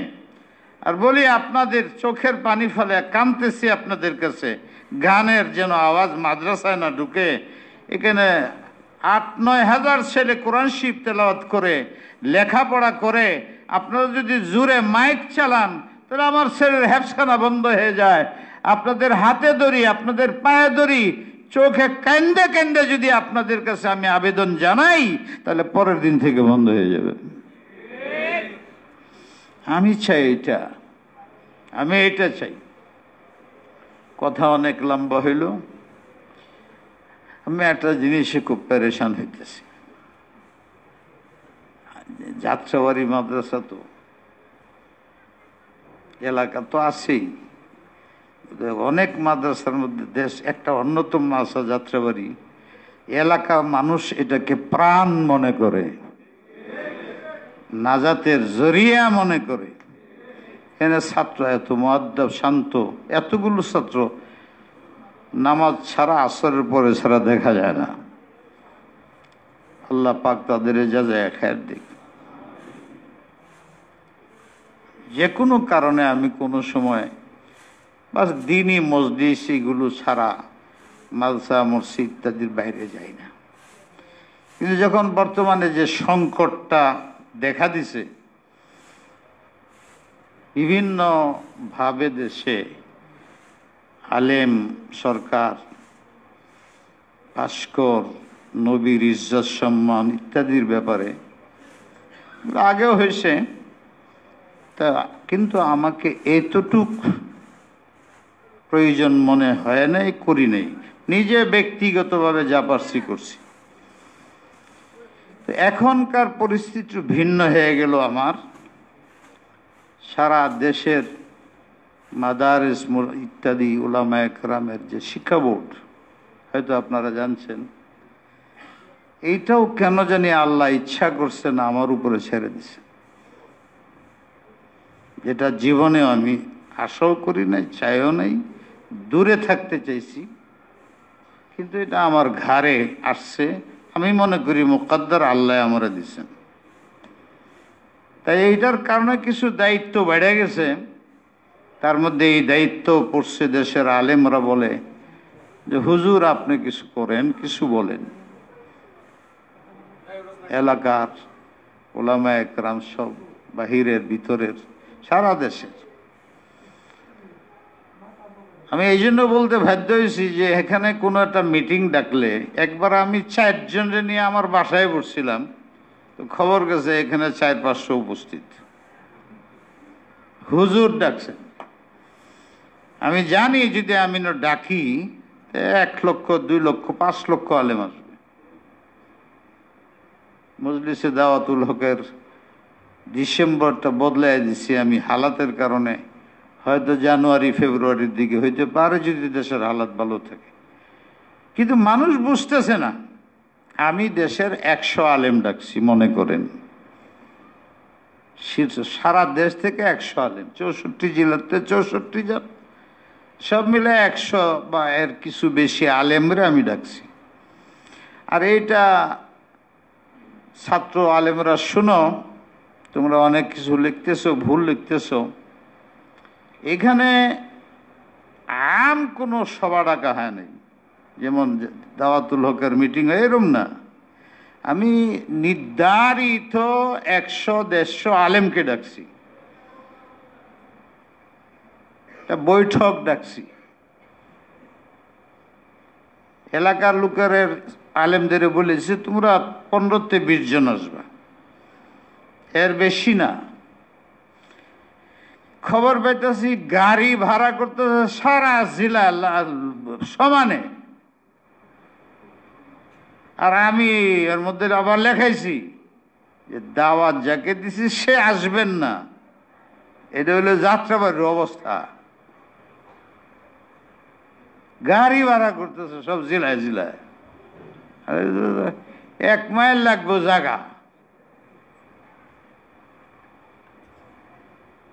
আর বলি আপনাদের চোখের পানি ফেলে কাঁদতেছি আপনাদের কাছে, গানের যেন আওয়াজ মাদ্রাসায় না ঢুকে, এখানে 8-9 হাজার ছেলে কোরআন শরীফ তেলাওয়াত করে, লেখাপড়া করে, আপনারা যদি জোরে মাইক চালান তাহলে আমার ছেলের হেফসখানা বন্ধ হয়ে যায়। আপনাদের হাতে ধরি, আপনাদের পায়ে ধরি, চোখে কান্দে কান্দে যদি আপনাদের কাছে আমি আবেদন জানাই, তাহলে পরের দিন থেকে বন্ধ হয়ে যাবে। আমি চাই এটা, আমি এটা চাই। কথা অনেক লম্বা হইল। আমি একটা জিনিসে খুব পেরেশান হইতেছি। যাত্রাবাড়ি মাদ্রাসা তো এলাকা তো আছেই, অনেক মাদ্রাসার মধ্যে দেশ একটা অন্যতম মাদ্রাসা যাত্রাবাড়ি। এলাকা মানুষ এটাকে প্রাণ মনে করে, নাজাতের জরিয়া মনে করে। এখানে ছাত্র এত মুআদ্দাব, শান্ত, এতগুলো ছাত্র নামাজ ছাড়া, আসরের পরে ছাড়া দেখা যায় না। আল্লাহ পাক তাদের জাযায়ে খায়ের দিক। যে কোনো কারণে আমি কোনো সময় বাস দিনই মসজিদ এগুলো ছাড়া মাদ্রাসা মসজিদ ইত্যাদির বাইরে যাই না। কিন্তু যখন বর্তমানে যে সংকটটা দেখা দিছে, বিভিন্ন ভাবে দেশে আলেম, সরকার, ভাস্কর, নবীর ইজ্জত সম্মান ইত্যাদির ব্যাপারে আগেও হয়েছে, তা কিন্তু আমাকে এতটুক প্রয়োজন মনে হয় নাই, করি নাই। নিজে ব্যক্তিগতভাবে যা পারছি করছি। এখনকার পরিস্থিতি ভিন্ন হয়ে গেল। আমার সারা দেশের মাদারিস ইত্যাদি উলামায়ে কেরামের যে শিক্ষা বোর্ড, হয়তো আপনারা জানছেন, এইটাও কেন জানি আল্লাহ ইচ্ছা করছে না আমার উপরে ছেড়ে দিছে, যেটা জীবনেও আমি আশাও করি নাই, চাইও নাই, দূরে থাকতে চাইছি, কিন্তু এটা আমার ঘাড়ে আসছে। আমি মনে করি মুকদ্দর আল্লাহ আমরা দিছেন। তাই এইটার কারণে কিছু দায়িত্ব বেড়ে গেছে। তার মধ্যে এই দায়িত্ব পড়ছে দেশের আলেমরা বলে যে হুজুর আপনি কিছু করেন, কিছু বলেন। এলাকার উলামায়ে কেরাম সব, বাহিরের ভিতরের, সারা দেশের। আমি এই জন্য বলতে বাধ্য হয়েছি যে এখানে কোনো একটা মিটিং ডাকলে, একবার আমি 4 জনরে নিয়ে আমার বাসায় বসছিলাম, তো খবর গেছে এখানে 400-500 উপস্থিত। হুজুর ডাকছেন। আমি জানি যদি আমি ডাকি 1 লক্ষ, 2 লক্ষ, 5 লক্ষ আলেম আসবে। মজলিসে দাওয়াতুল হকের ডিসেম্বরটা বদলাই দিছি আমি হালাতের কারণে। হয়তো জানুয়ারি ফেব্রুয়ারির দিকে হইতে পারে যদি দেশের হালাত ভালো থাকে, কিন্তু মানুষ বুঝতেছে না। আমি দেশের 100 আলেম ডাকছি, মনে করেন সারা দেশ থেকে 100 আলেম, 64 জেলাতে 64 জন, সব মিলে 100 বা এর কিছু বেশি আলেমরে আমি ডাকছি। আর এইটা ছাত্র আলেমরা শুনো, তোমরা অনেক কিছু লিখতেছো, ভুল লিখতেছো। এখানে আম কোনো সভা ডাকা হয় নাই, যেমন দাওয়াতুল হকের মিটিং হয় এরম না। আমি নির্ধারিত 100-150 আলেমকে ডাকছি, একটা বৈঠক ডাকছি। এলাকার লোকের আলেমদের বলেছি তোমরা 15-20 জন আসবা, এর বেশি না। খবর পাইতেছি গাড়ি ভাড়া করতে সারা জেলা সমানে, আর আমি এর মধ্যে আবার লেখাইছি যে দাওয়াত যাকে দিছি সে আসবেন না। এটা হলো যাত্রাবাড়ির অবস্থা। গাড়ি ভাড়া করতেছে সব জেলায় জেলায়, 1 মাইল লাগবে জায়গা।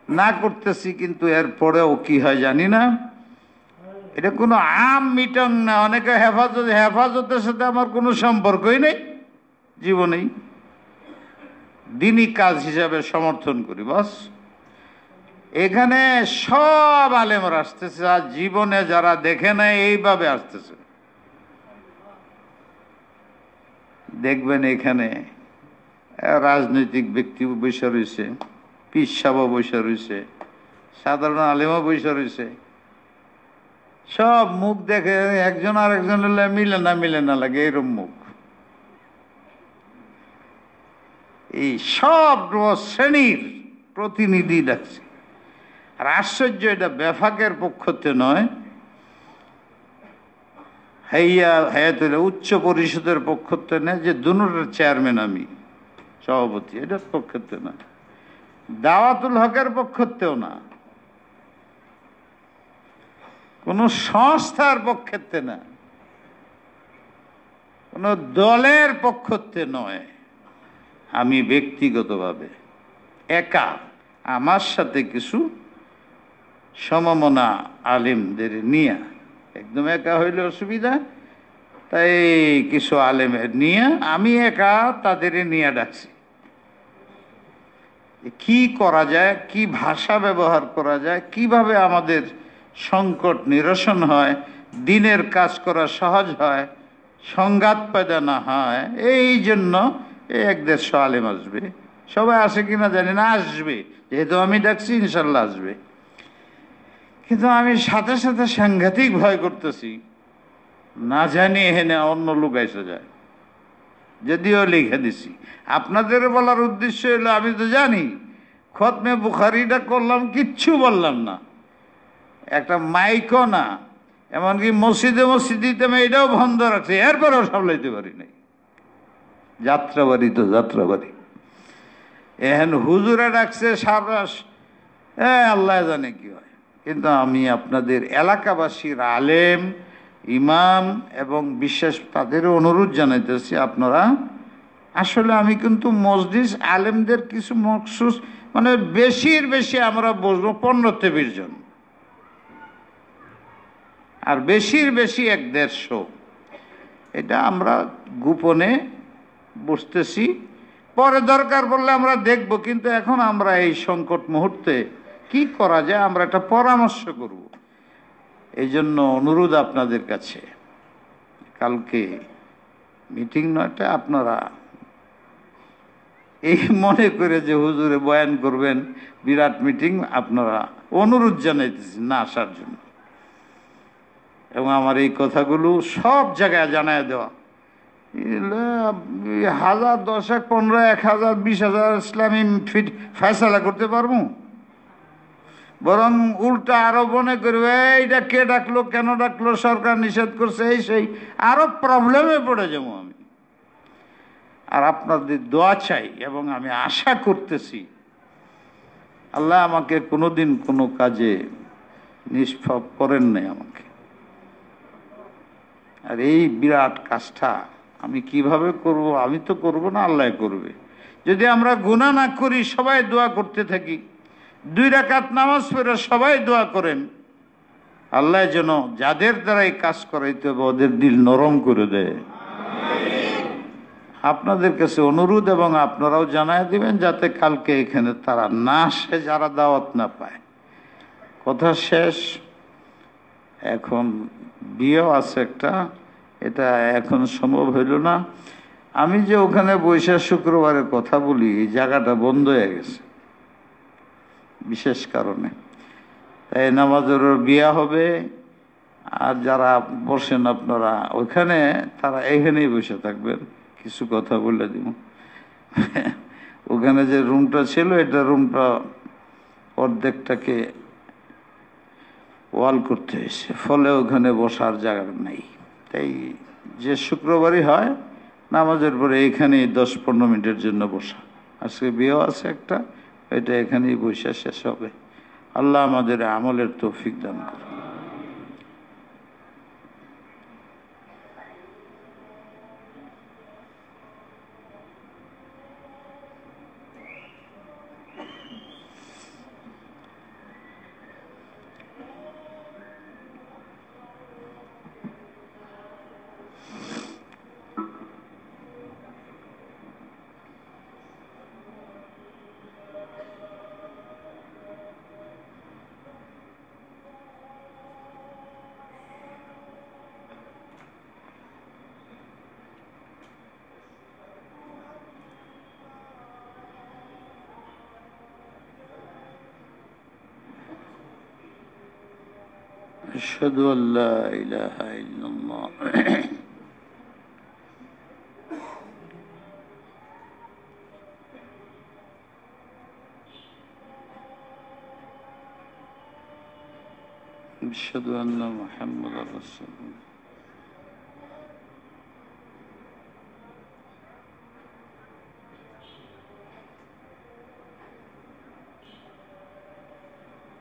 না করতেছি, কিন্তু এরপরেও কি হয় জানি না। এটা কোনো আম মিটিং না। অনেকে হেফাজতের সাথে আমার কোনো সম্পর্কই নেই, জীবনেই। দিনই কাজ হিসাবে সমর্থন করি, বাস। এখানে সব আলেমরা আসতেছে, আর জীবনে যারা দেখে নেয় এইভাবে আসতেছে। দেখবেন এখানে রাজনৈতিক ব্যক্তি বসে রয়েছে, পীর সাহেব বসে রয়েছে, সাধারণ আলেমও বসে রয়েছে। সব মুখ দেখে একজন আর একজন মিলে না লাগে, এরকম মুখ। এই সব শ্রেণীর প্রতিনিধি ডাকছে। আর আশ্চর্য, এটা বেফাকের পক্ষতে নয়, হায়াতুল উচ্চ পরিষদের পক্ষতে নয়, যে দুটোর চেয়ারম্যান আমি, সভাপতি, এটার পক্ষতে না। দাওয়াতুল হকের পক্ষতেও না, কোন সংস্থার পক্ষতে না, কোন দলের পক্ষতে নয়। আমি ব্যক্তিগতভাবে একা, আমার সাথে কিছু সমমনা আলেমদের নিয়ে, একদম একা হইলে অসুবিধা, তাই কিছু আলেমের নিয়ে আমি একা তাদের নিয়ে ডাকছি। কি করা যায়, কি ভাষা ব্যবহার করা যায়, কিভাবে আমাদের সংকট নিরসন হয়, দিনের কাজ করা সহজ হয়, সংঘাত পয়দা না হয়। এই জন্য 1-150 আলেম আসবে। সবাই আসে কিনা জানি না, আসবে, যেহেতু আমি ডাকছি ইনশাল্লাহ আসবে। কিন্তু আমি সাথে সাথে সাংঘাতিক ভয় করতেছি, না জানি এখানে অন্য লোক এসে যায়। যদিও লিখে দিছি, আপনাদের বলার উদ্দেশ্য হলো, আমি তো জানি খতমে বুখারিটা করলাম, কিচ্ছু বললাম না, একটা মাইকও না, এমনকি মসজিদে আমি এটাও বন্ধ রাখছি, এরপরেও সামলাইতে পারি নাই। যাত্রাবাড়ি তো যাত্রাবাড়ি, এখন হুজুরে ডাকছে সারাস, আল্লাহ জানে কি হয়। কিন্তু আমি আপনাদের এলাকাবাসীর আলেম, ইমাম এবং বিশেষ তাদেরও অনুরোধ জানাইতেছি, আপনারা আসলে, আমি কিন্তু মসজিদ আলেমদের কিছু মখসুস, মানে বেশির বেশি আমরা বসবো 15-20 জন, আর বেশির বেশি 1-150। এটা আমরা গোপনে বসতেছি, পরে দরকার পড়লে আমরা দেখব। কিন্তু এখন আমরা এই সংকট মুহূর্তে কি করা যায়, আমরা একটা পরামর্শ করব। এই জন্য অনুরোধ আপনাদের কাছে, কালকে মিটিং নয়টা, আপনারা এই মনে করে যে হুজুরে বয়ান করবেন, বিরাট মিটিং, আপনারা অনুরোধ জানাইতেছি না আসার জন্য। এবং আমার এই কথাগুলো সব জায়গায় জানায় দেওয়া, 1000, 10, 15, 1000, 20,000 ইসলামী ফয়সালা করতে পারবো? বরং উল্টা আরো মনে করবে এইটা কে ডাকলো, কেন ডাকলো, সরকার নিষেধ করছে, এই সেই, আরো প্রবলেমে পড়ে যাবো আমি। আর আপনাদের দোয়া চাই, এবং আমি আশা করতেছি আল্লাহ আমাকে কোনোদিন কোনো কাজে নিষ্পাপ করেন নাই আমাকে। আর এই বিরাট কাজটা আমি কিভাবে করব? আমি তো করব না, আল্লাহ করবে। যদি আমরা গুনাহ না করি, সবাই দোয়া করতে থাকি, 2 রাকাত নামাজ পড়ে সবাই দোয়া করেন, আল্লাহ যেন যাদের দ্বারা এই কাজ করাইতে হবে ওদের দিল নরম করে দেয়। আপনাদের কাছে অনুরোধ এবং আপনারাও জানায় দিবেন যাতে কালকে এখানে তারা না আসে, যারা দাওয়াত না পায়। কথা শেষ। এখন বিয়েও আছে একটা, এটা এখন সম্ভব হইল না। আমি যে ওখানে বৈশাখ শুক্রবারের কথা বলি, এই জায়গাটা বন্ধ হয়ে গেছে বিশেষ কারণে। তাই নামাজের বিয়া হবে, আর যারা বসেন আপনারা ওইখানে, তারা এখানেই বসে থাকবেন। কিছু কথা বলে দিব। ওখানে যে রুমটা ছিল, এটা রুমটা অর্ধেকটাকে ওয়াল করতে হয়েছে, ফলে ওখানে বসার জায়গা নেই। তাই যে শুক্রবারই হয় নামাজের পরে এখানেই 10-15 মিনিটের জন্য বসা। আজকে বিয়েও আছে একটা, এটা এখানেই বসে শেষ হবে। আল্লাহ আমাদের আমলের তৌফিক দান করুন। أشهد أن لا إله إلا الله أشهد أن محمدا رسول الله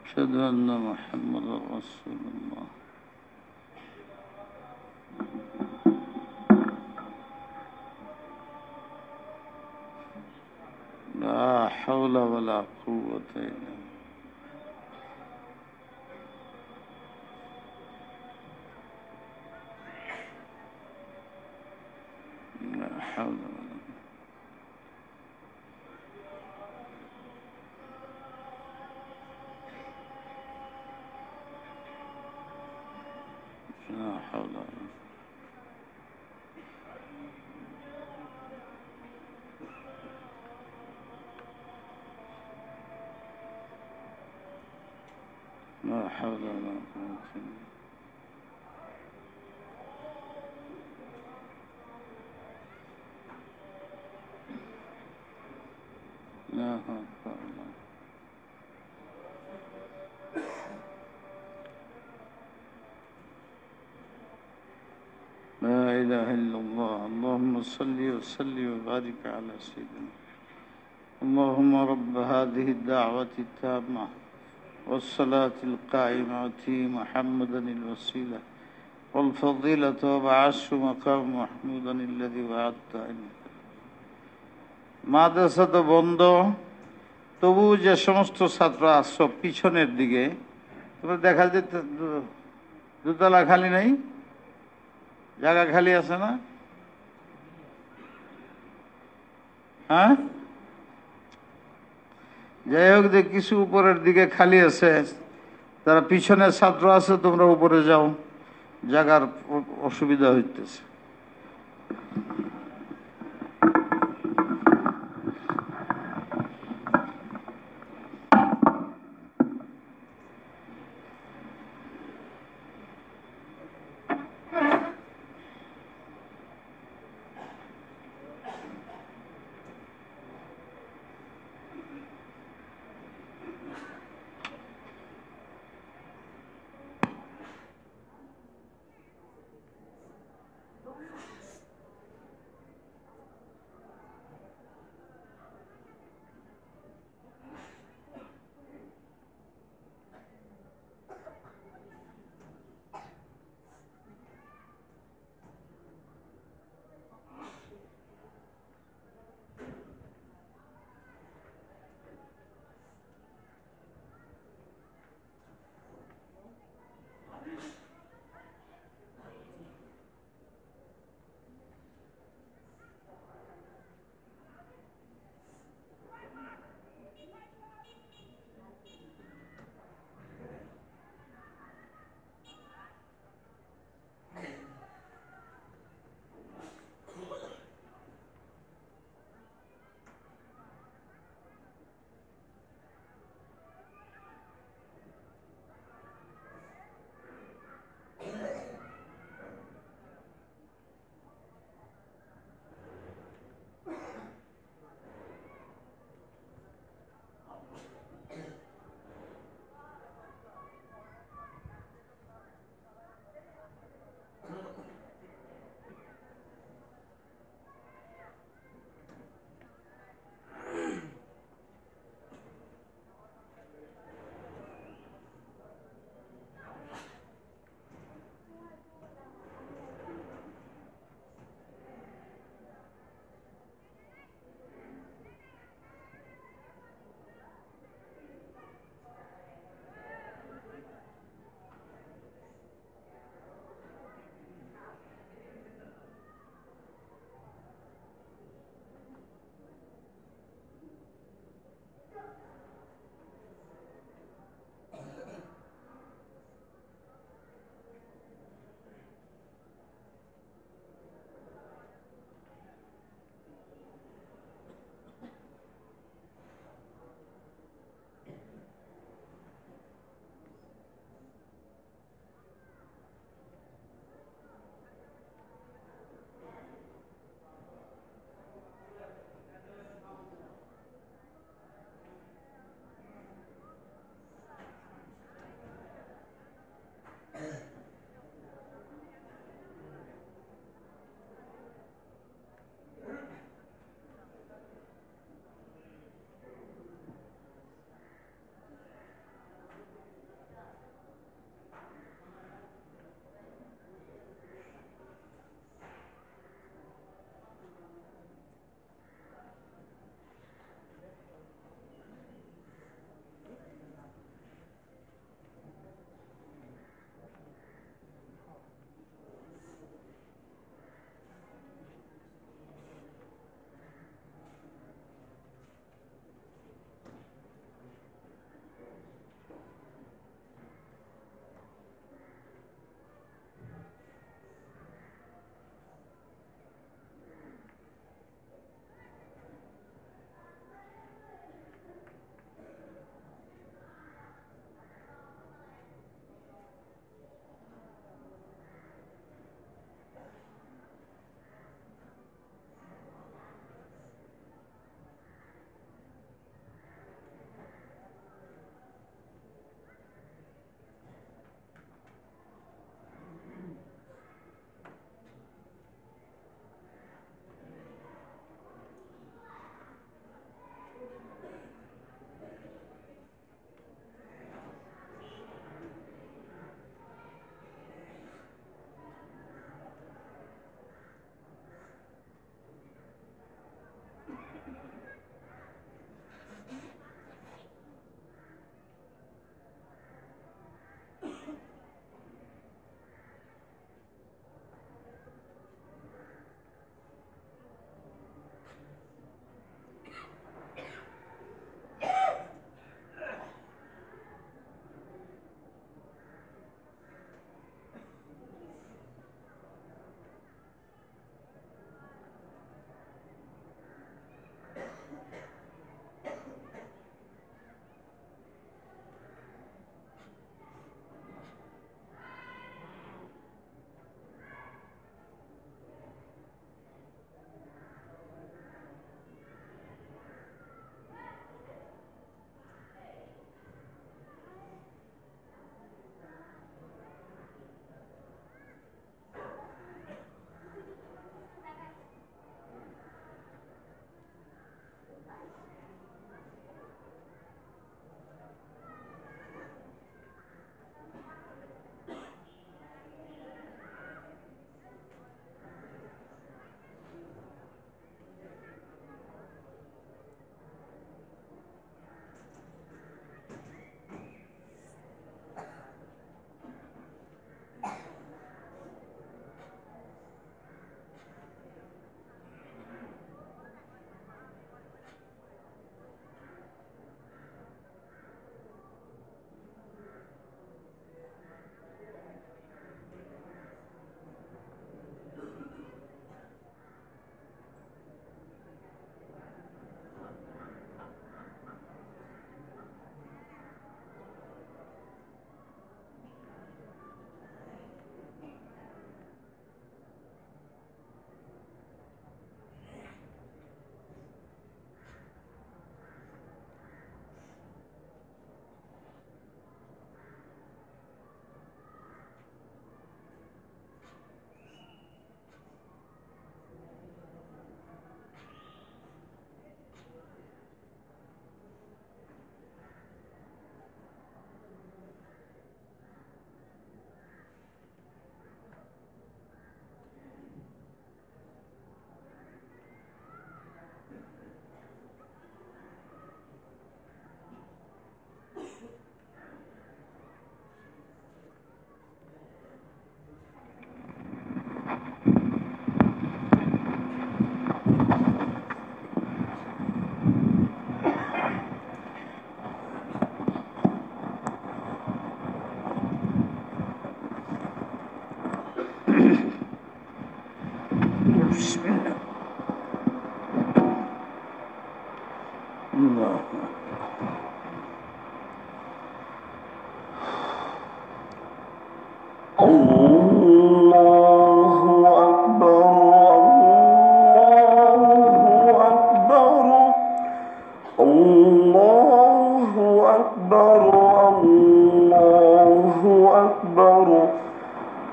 أشهد أن محمدا رسول الله لا حول ولا قوة إلا بالله لا حول ولا لا حول ولا لا حول ولا قوة إلا لا أكبر الله. لا إله إلا الله. اللهم صل وسلم وبارك على سيدنا. اللهم رب هذه الدعوة التامة والصلاة القائمة آتِ محمدا الوسيلة والفضيلة وابعثه مقام محمودا الذي وعدته إنك। মাদ্রাসা তো বন্ধ, তবু যে সমস্ত ছাত্র আসছো পিছনের দিকে, তোমরা দেখা যেতে দুতলা খালি নেই, জায়গা খালি আছে না? হ্যাঁ, যাই হোক, যে কিছু উপরের দিকে খালি আছে, তারা পিছনের ছাত্র আছে, তোমরা উপরে যাও, জায়গার অসুবিধা হইতেছে।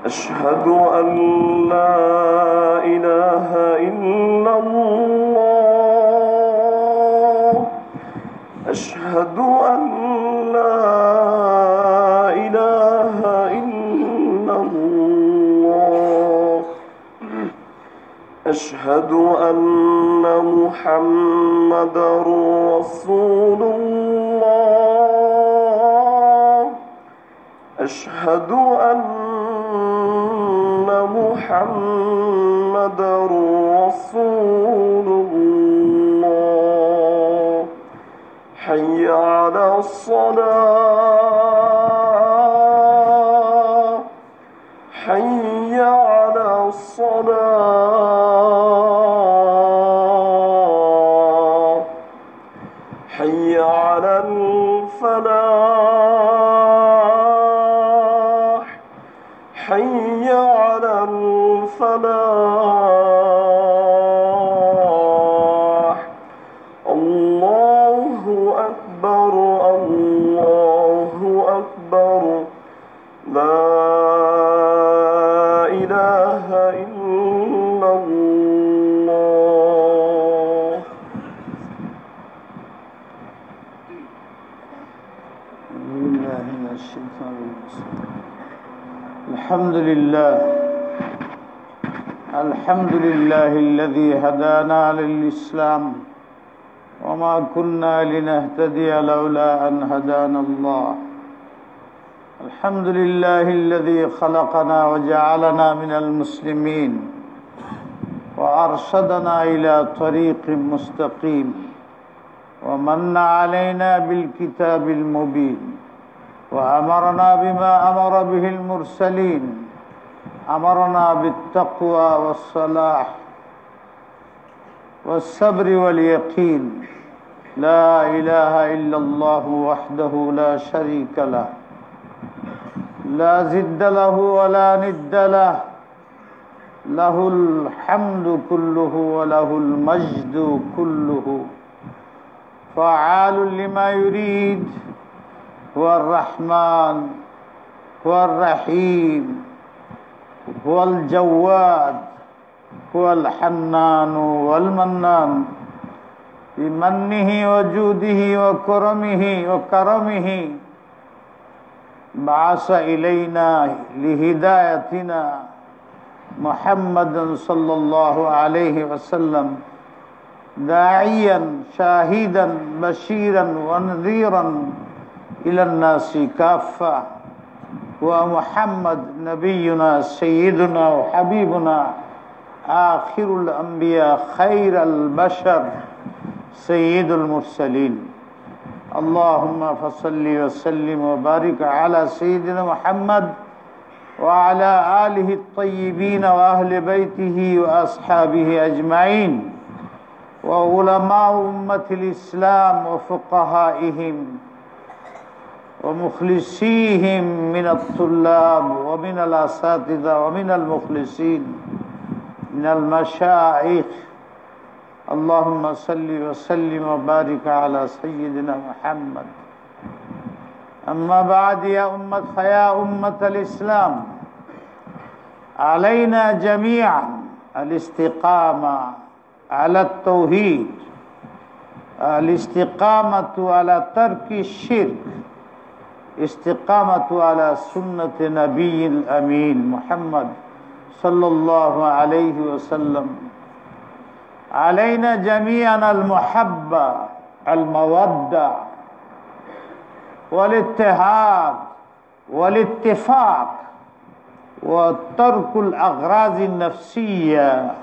أشهد أن لا إله إلا الله أشهد أن لا إله إلا الله أشهد أن محمدا رسول الله أشهد أن محمدا رسول الله حي على الصلاة حي على الصلاة حي على الفلاح حي على الفلاح الله أكبر الله أكبر لا إله إلا الله الحمد لله الذي هدانا للإسلام وما كنا لنهتدي لولا أن هدانا الله الحمد لله الذي خلقنا وجعلنا من المسلمين وأرشدنا إلى طريق مستقيم ومن علينا بالكتاب المبين وأمرنا بما أمر به المرسلين أمرنا بالتقوى والصلاح والصبر واليقين لا إله إلا الله وحده لا شريك له لا ضد له ولا ند له له الحمد كله وله المجد كله فعال لما يريد هو الرحمن هو الرحيم هو الجواد هو الحنان والمنان بمنه وجوده وكرمه بعث إلينا لهدايتنا محمدا صلى الله عليه وسلم داعيا شاهدا بشيرا ونذيرا إلى الناس كافة ومحمد نبينا سيدنا وحبيبنا آخر الأنبياء خير البشر سيد المرسلين اللهم فصل وسلم وبارك على سيدنا محمد وعلى آله الطيبين وأهل بيته وأصحابه أجمعين وعلماء أمة الإسلام وفقهائهم ومخلصيهم من الطلاب ومن الأساتذة ومن المخلصين من المشايخ اللهم صل وسلم وبارك على سيدنا محمد أما بعد فيا أمة الإسلام علينا جميعا الاستقامة على التوحيد الاستقامة على ترك الشرك استقامة على سنة نبي الأمين محمد صلى الله عليه وسلم علينا جميعا المحبة المودة والاتحاد والاتفاق وترك الأغراض النفسية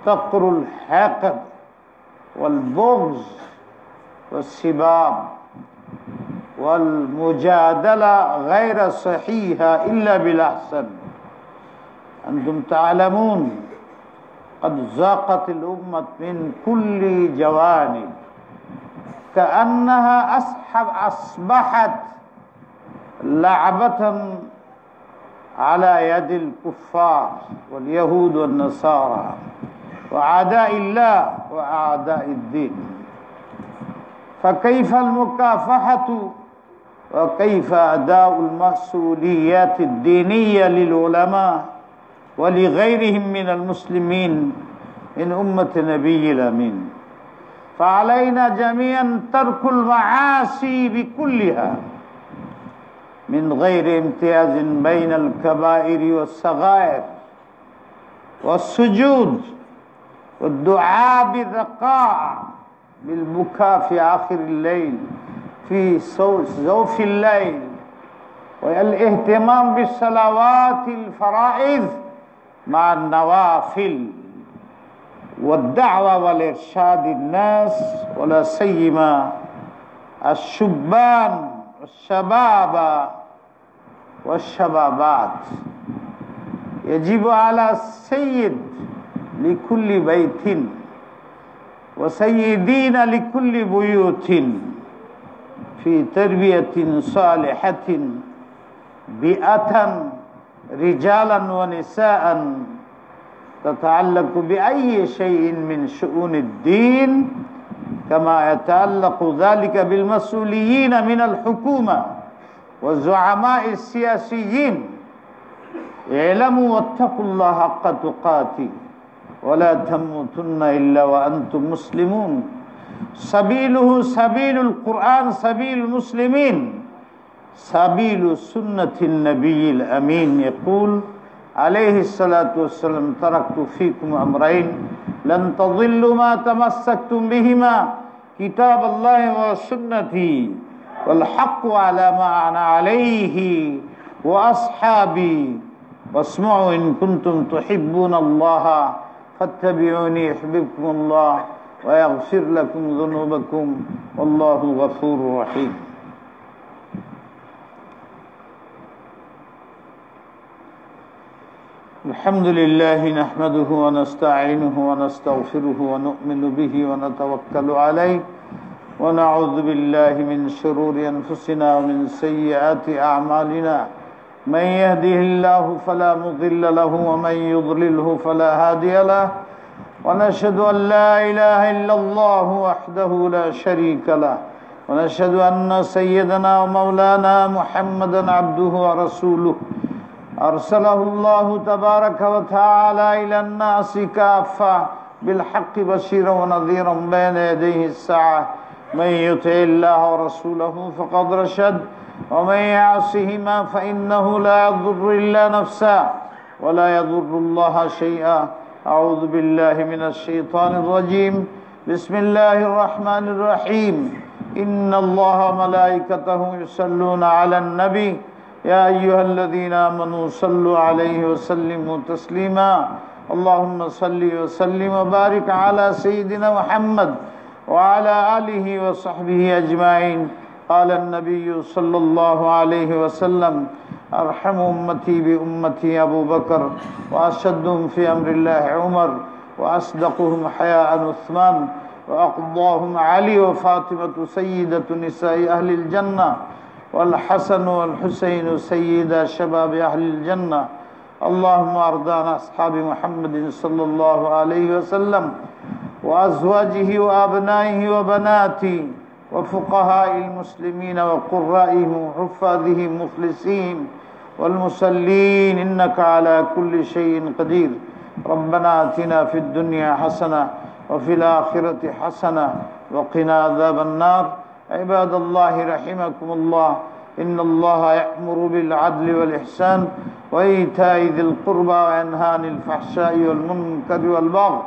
تقر الحقد والبغض والسباب والمجادلة غير صحيحة إلا بالأحسن أنتم تعلمون قد ضاقت الأمة من كل جوانب كأنها أصبحت لعبة على يد الكفار واليهود والنصارى وأعداء الله وأعداء الدين. فكيف المكافحة وكيف أداء المسؤوليات الدينية للعلماء ولغيرهم من المسلمين من أمة نبي الأمين؟ فعلينا جميعا ترك المعاصي بكلها من غير امتياز بين الكبائر والصغائر، والسجود والدعاء بالرقاع بالبكاء في آخر الليل في زوف الليل، والاهتمام بالصلوات الفرائض مع النوافل، والدعوة والإرشاد الناس ولا سيما الشبان والشباب والشبابات. يجب على السيد لكل بيت وسيدين لكل بيوت في تربية صالحة بيئة رجالا ونساء تتعلق بأي شيء من شؤون الدين كما يتعلق ذلك بالمسؤولين من الحكومة والزعماء السياسيين. اعلموا واتقوا الله حق تقاته ولا تموتن إلا وأنتم مسلمون. سبيله سبيل القرآن، سبيل المسلمين، سبيل سنة النبي الأمين. يقول عليه الصلاة والسلام: تركت فيكم أمرين لن تضلوا ما تمسكتم بهما كتاب الله وسنتي والحق على ما أنا عليه وأصحابي واسمعوا إن كنتم تحبون الله فاتبعوني يحببكم الله ويغفر لكم ذنوبكم والله غفور رحيم. الحمد لله نحمده ونستعينه ونستغفره ونؤمن به ونتوكل عليه ونعوذ بالله من شرور أنفسنا ومن سيئات أعمالنا. من يهده الله فلا مضل له ومن يضلله فلا هادي له، ونشهد أن لا إله إلا الله وحده لا شريك له، ونشهد أن سيدنا ومولانا محمدا عبده ورسوله أرسله الله تبارك وتعالى إلى الناس كافة بالحق بشيرا ونذيرا بين يديه الساعة. من يطع الله ورسوله فقد رشد ومن يعصهما فإنه لا يضر إلا نفسه ولا يضر الله شيئا. أعوذ بالله من الشيطان الرجيم. بسم الله الرحمن الرحيم. إن الله وملائكته يصلون على النبي يا أيها الذين آمنوا صلوا عليه وسلموا تسليما. اللهم صل وسلم وبارك على سيدنا محمد وعلى آله وصحبه أجمعين. قال النبي صلى الله عليه وسلم: أرحم أمتي بأمتي أبو بكر، وأشدهم في أمر الله عمر، وأصدقهم حياء عثمان، وأقضاهم علي وفاطمة سيدة نساء أهل الجنة، والحسن والحسين سيدا شباب أهل الجنة. اللهم أرض عن أصحاب محمد صلى الله عليه وسلم وأزواجه وأبنائه وبناته وفقهاء المسلمين وقرائهم وحفاظهم مخلصين والمصلين إنك على كل شيء قدير. ربنا آتنا في الدنيا حسنة وفي الآخرة حسنة وقنا عذاب النار. عباد الله رحمكم الله، إن الله يأمر بالعدل والإحسان وإيتاء ذي القربى وينهى عن الفحشاء والمنكر والبغي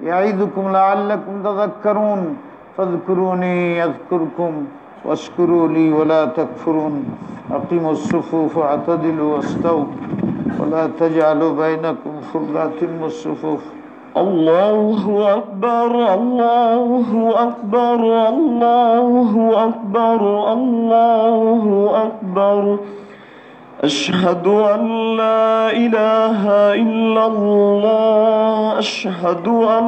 يعظكم لعلكم تذكرون. فاذكروني يذكركم واشكروا لي ولا تكفرون. أقيموا الصفوف واعتدلوا واستووا ولا تجعلوا بينكم فرقات الصفوف. الله أكبر الله أكبر الله أكبر الله أكبر. أشهد أن لا إله إلا الله أشهد أن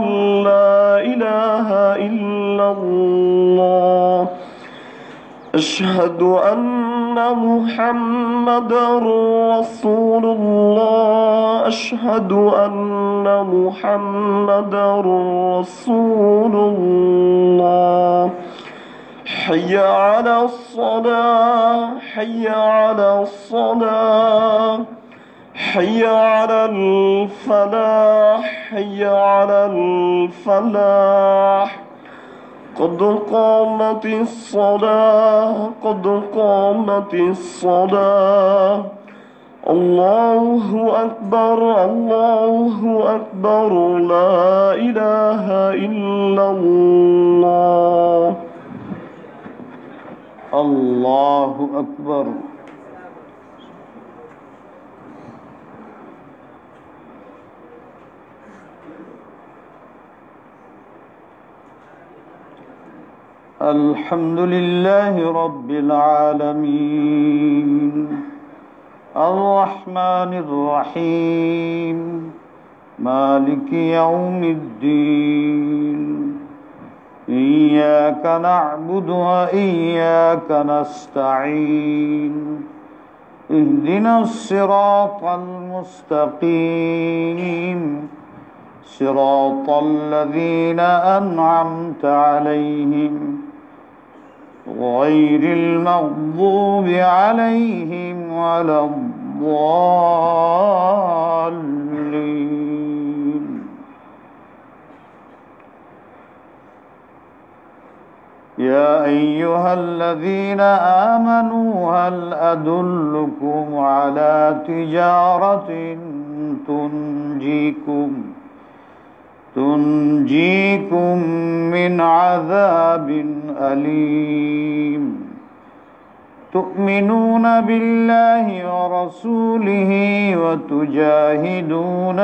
لا إله إلا الله. أشهد أن محمدا رسول الله. أشهد أن محمدا رسول الله. حي على الصلاة، حي على الصلاة، حي على الفلاح، حي على الفلاح. قد قامت الصلاة، قد قامت الصلاة. الله أكبر، الله أكبر، لا إله إلا الله. الله أكبر. الحمد لله رب العالمين الرحمن الرحيم مالك يوم الدين إياك نعبد وإياك نستعين اهدنا الصراط المستقيم صراط الذين أنعمت عليهم غير المغضوب عليهم ولا الضالين. يا أيها الذين آمنوا هل أدلكم على تجارة تنجيكم من عذاب أليم تؤمنون بالله ورسوله وتجاهدون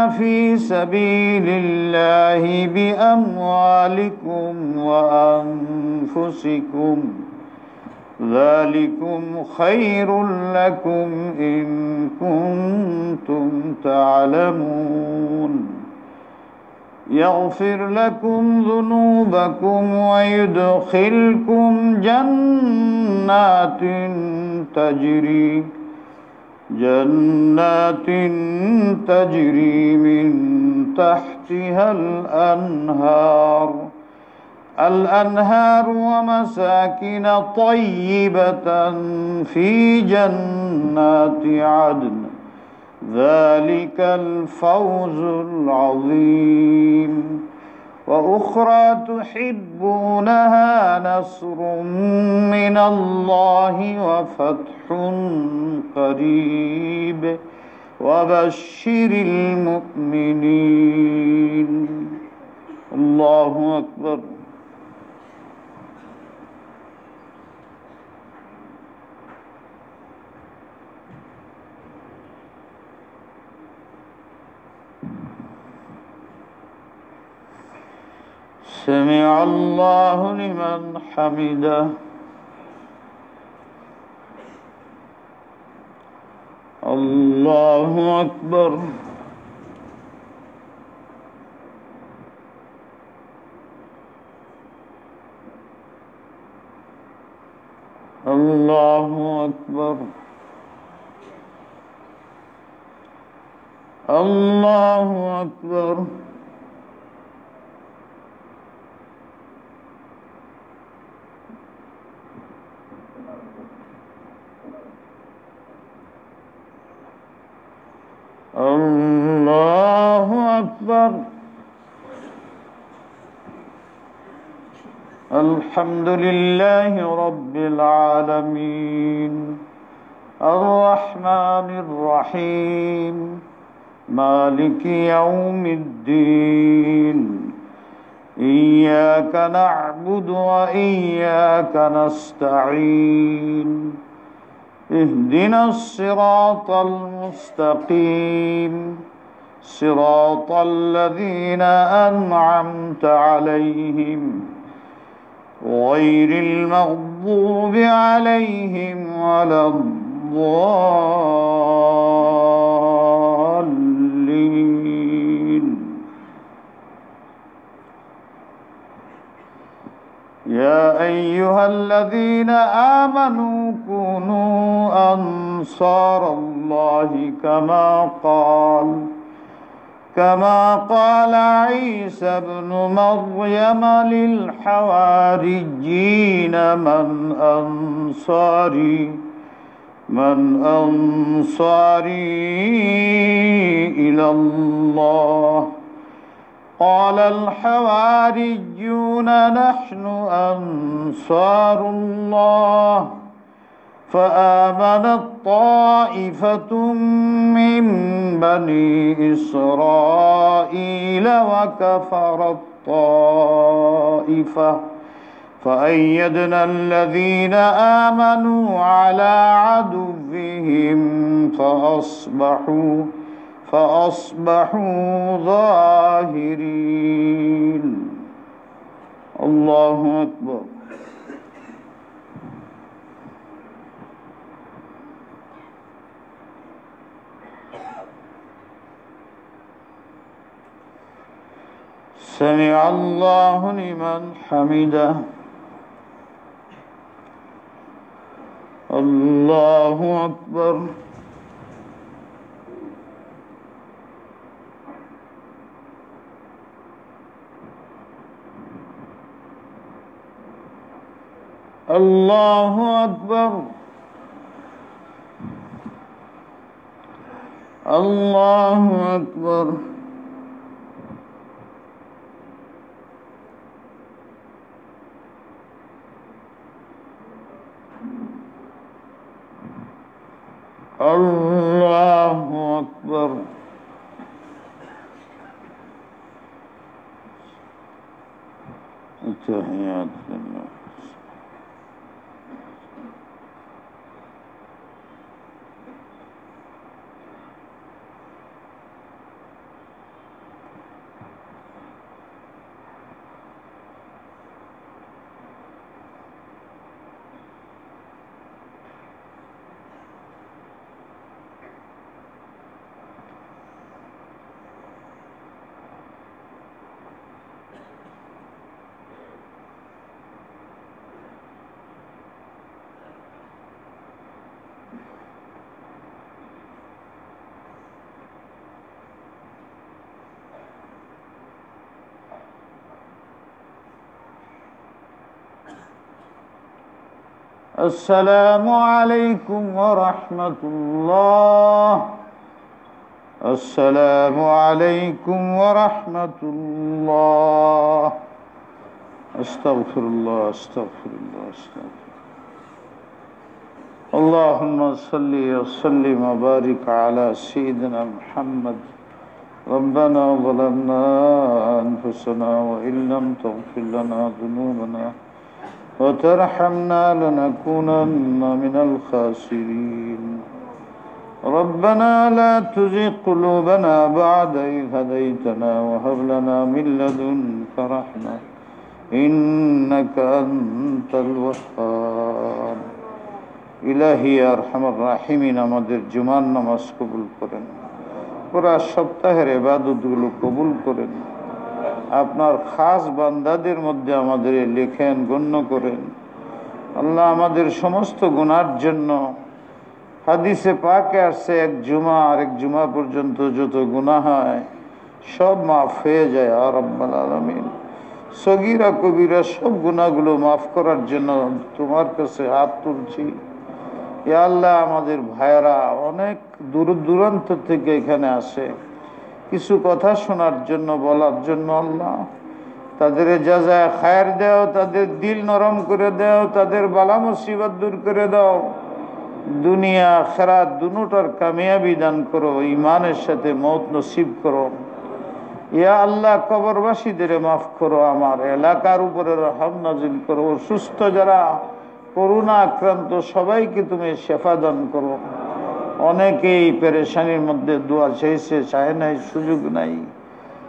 في سبيل الله بأموالكم وأنفسكم ذلكم خير لكم إن كنتم تعلمون. يغفر لكم ذنوبكم ويدخلكم جنات تجري من تحتها الأنهار ومساكن طيبة في جنات عدن ذلك الفوز العظيم. وأخرى تحبونها نصر من الله وفتح قريب وبشر المؤمنين. الله أكبر. سمع الله لمن حمده. الله أكبر. الله أكبر. الله أكبر. الله أكبر. الحمد لله رب العالمين الرحمن الرحيم مالك يوم الدين إياك نعبد وإياك نستعين اهدنا الصراط المستقيم صراط الذين أنعمت عليهم غير المغضوب عليهم ولا الضالين. يا أيها الذين آمنوا كونوا أنصار الله كما قال عيسى ابن مريم للحواريين من أنصاري إلى الله قال الحواريون نحن أنصار الله فآمنت طائفة من بني إسرائيل وكفرت طائفة فأيدنا الذين آمنوا على عدوهم فأصبحوا ظاهرين الله أكبر سمع الله لمن حمده الله أكبر الله أكبر الله أكبر الله أكبر التحيات لله السلام عليكم ورحمة الله السلام عليكم ورحمة الله أستغفر الله أستغفر الله أستغفر اللهم صل وسلم وبارك على سيدنا محمد ربنا ظلمنا أنفسنا وإن لم تغفر لنا ذنوبنا وترحمنا لنكونن من الخاسرين ربنا لا تزغ قلوبنا بعد إذ هديتنا وهب لنا من لدنك رحمة إنك أنت الوهاب إلهي يا أرحم الراحمين আমাদের জুমার নামাজ কবুল করেন পুরা সপ্তাহের ইবাদতগুলো কবুল করেন আপনার খাস বান্দাদের মধ্যে আমাদের লেখেন গণ্য করেন আল্লাহ আমাদের সমস্ত গুনার জন্য হাদিসে পাকে আসছে এক জুমা আরেক জুমা পর্যন্ত যত গুনাহ হয় সব মাফ হয়ে যায় আর রব্বুল আলামিন সগীরা কবিরা সব গুনাহগুলো মাফ করার জন্য তোমার কাছে হাত তুলছি ইয়া আল্লাহ আমাদের ভাইরা অনেক দূর দূরান্ত থেকে এখানে আসে কিছু কথা শোনার জন্য বলার জন্য আল্লাহ তাদের জাযায়ে খায়ের দাও তাদের দিল নরম করে দাও তাদের বালা মুসিবত দূর করে দাও দুনিয়া আখিরাত দুটোর কামিয়াবি দান করো ঈমানের সাথে মওত নসিব করো ইয়া আল্লাহ কবরবাসীদের মাফ করো আমার এলাকার উপরে রহম নাজিল করো সুস্থ যারা করোনা আক্রান্ত সবাইকে তুমি শিফা দান করো অনেকেই পেরেশানির মধ্যে দোয়া চাইছে চায় নাই সুযোগ নাই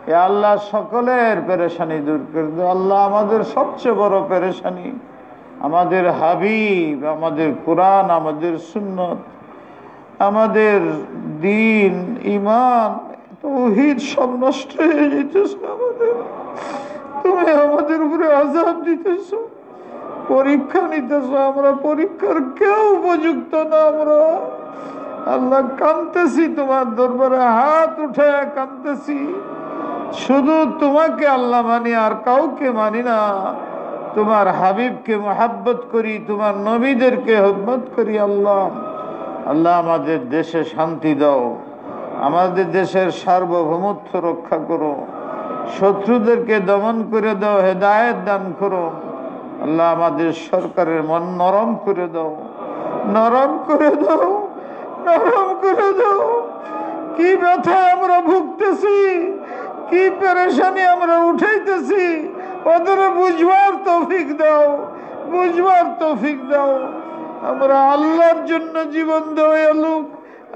এ আল্লাহ সকলের পেরেশানি দূর করে দাও আল্লাহ আমাদের সবচেয়ে বড় পেরেশানি আমাদের হাবিব আমাদের কোরআন আমাদের সুন্নত আমাদের দ্বীন ঈমান তাওহীদ সব নষ্ট হয়ে যেতেছে আমাদের তুমি আমাদের উপরে আযাব দিতেছো পরীক্ষা নিতেছ, আমরা পরীক্ষার কেউ উপযুক্ত না। আমরা আল্লাহ কাঁদতেছি তোমার দরবারে, হাত উঠে কাঁদতেছি। শুধু তোমাকে আল্লাহ মানি, আর কাউকে মানি না। তোমার হাবিবকে মোহাব্বত করি, তোমার নবীদেরকে হুরমত করি। আল্লাহ আল্লাহ আমাদের দেশে শান্তি দাও, আমাদের দেশের সার্বভৌমত্ব রক্ষা করো, শত্রুদেরকে দমন করে দাও, হেদায়েত দান করো। আল্লাহ আমাদের সরকারের মন নরম করে দাও, নরম করে দাও, নরম করে দাও। কি ব্যথা আমরা ভুগতেছি, কি পেরেশানি আমরা উঠাইতেছি, ওদের বুঝবার তৌফিক দাও, বুঝবার তৌফিক দাও। আমরা আল্লাহর জন্য জীবন দেওয়া লোক,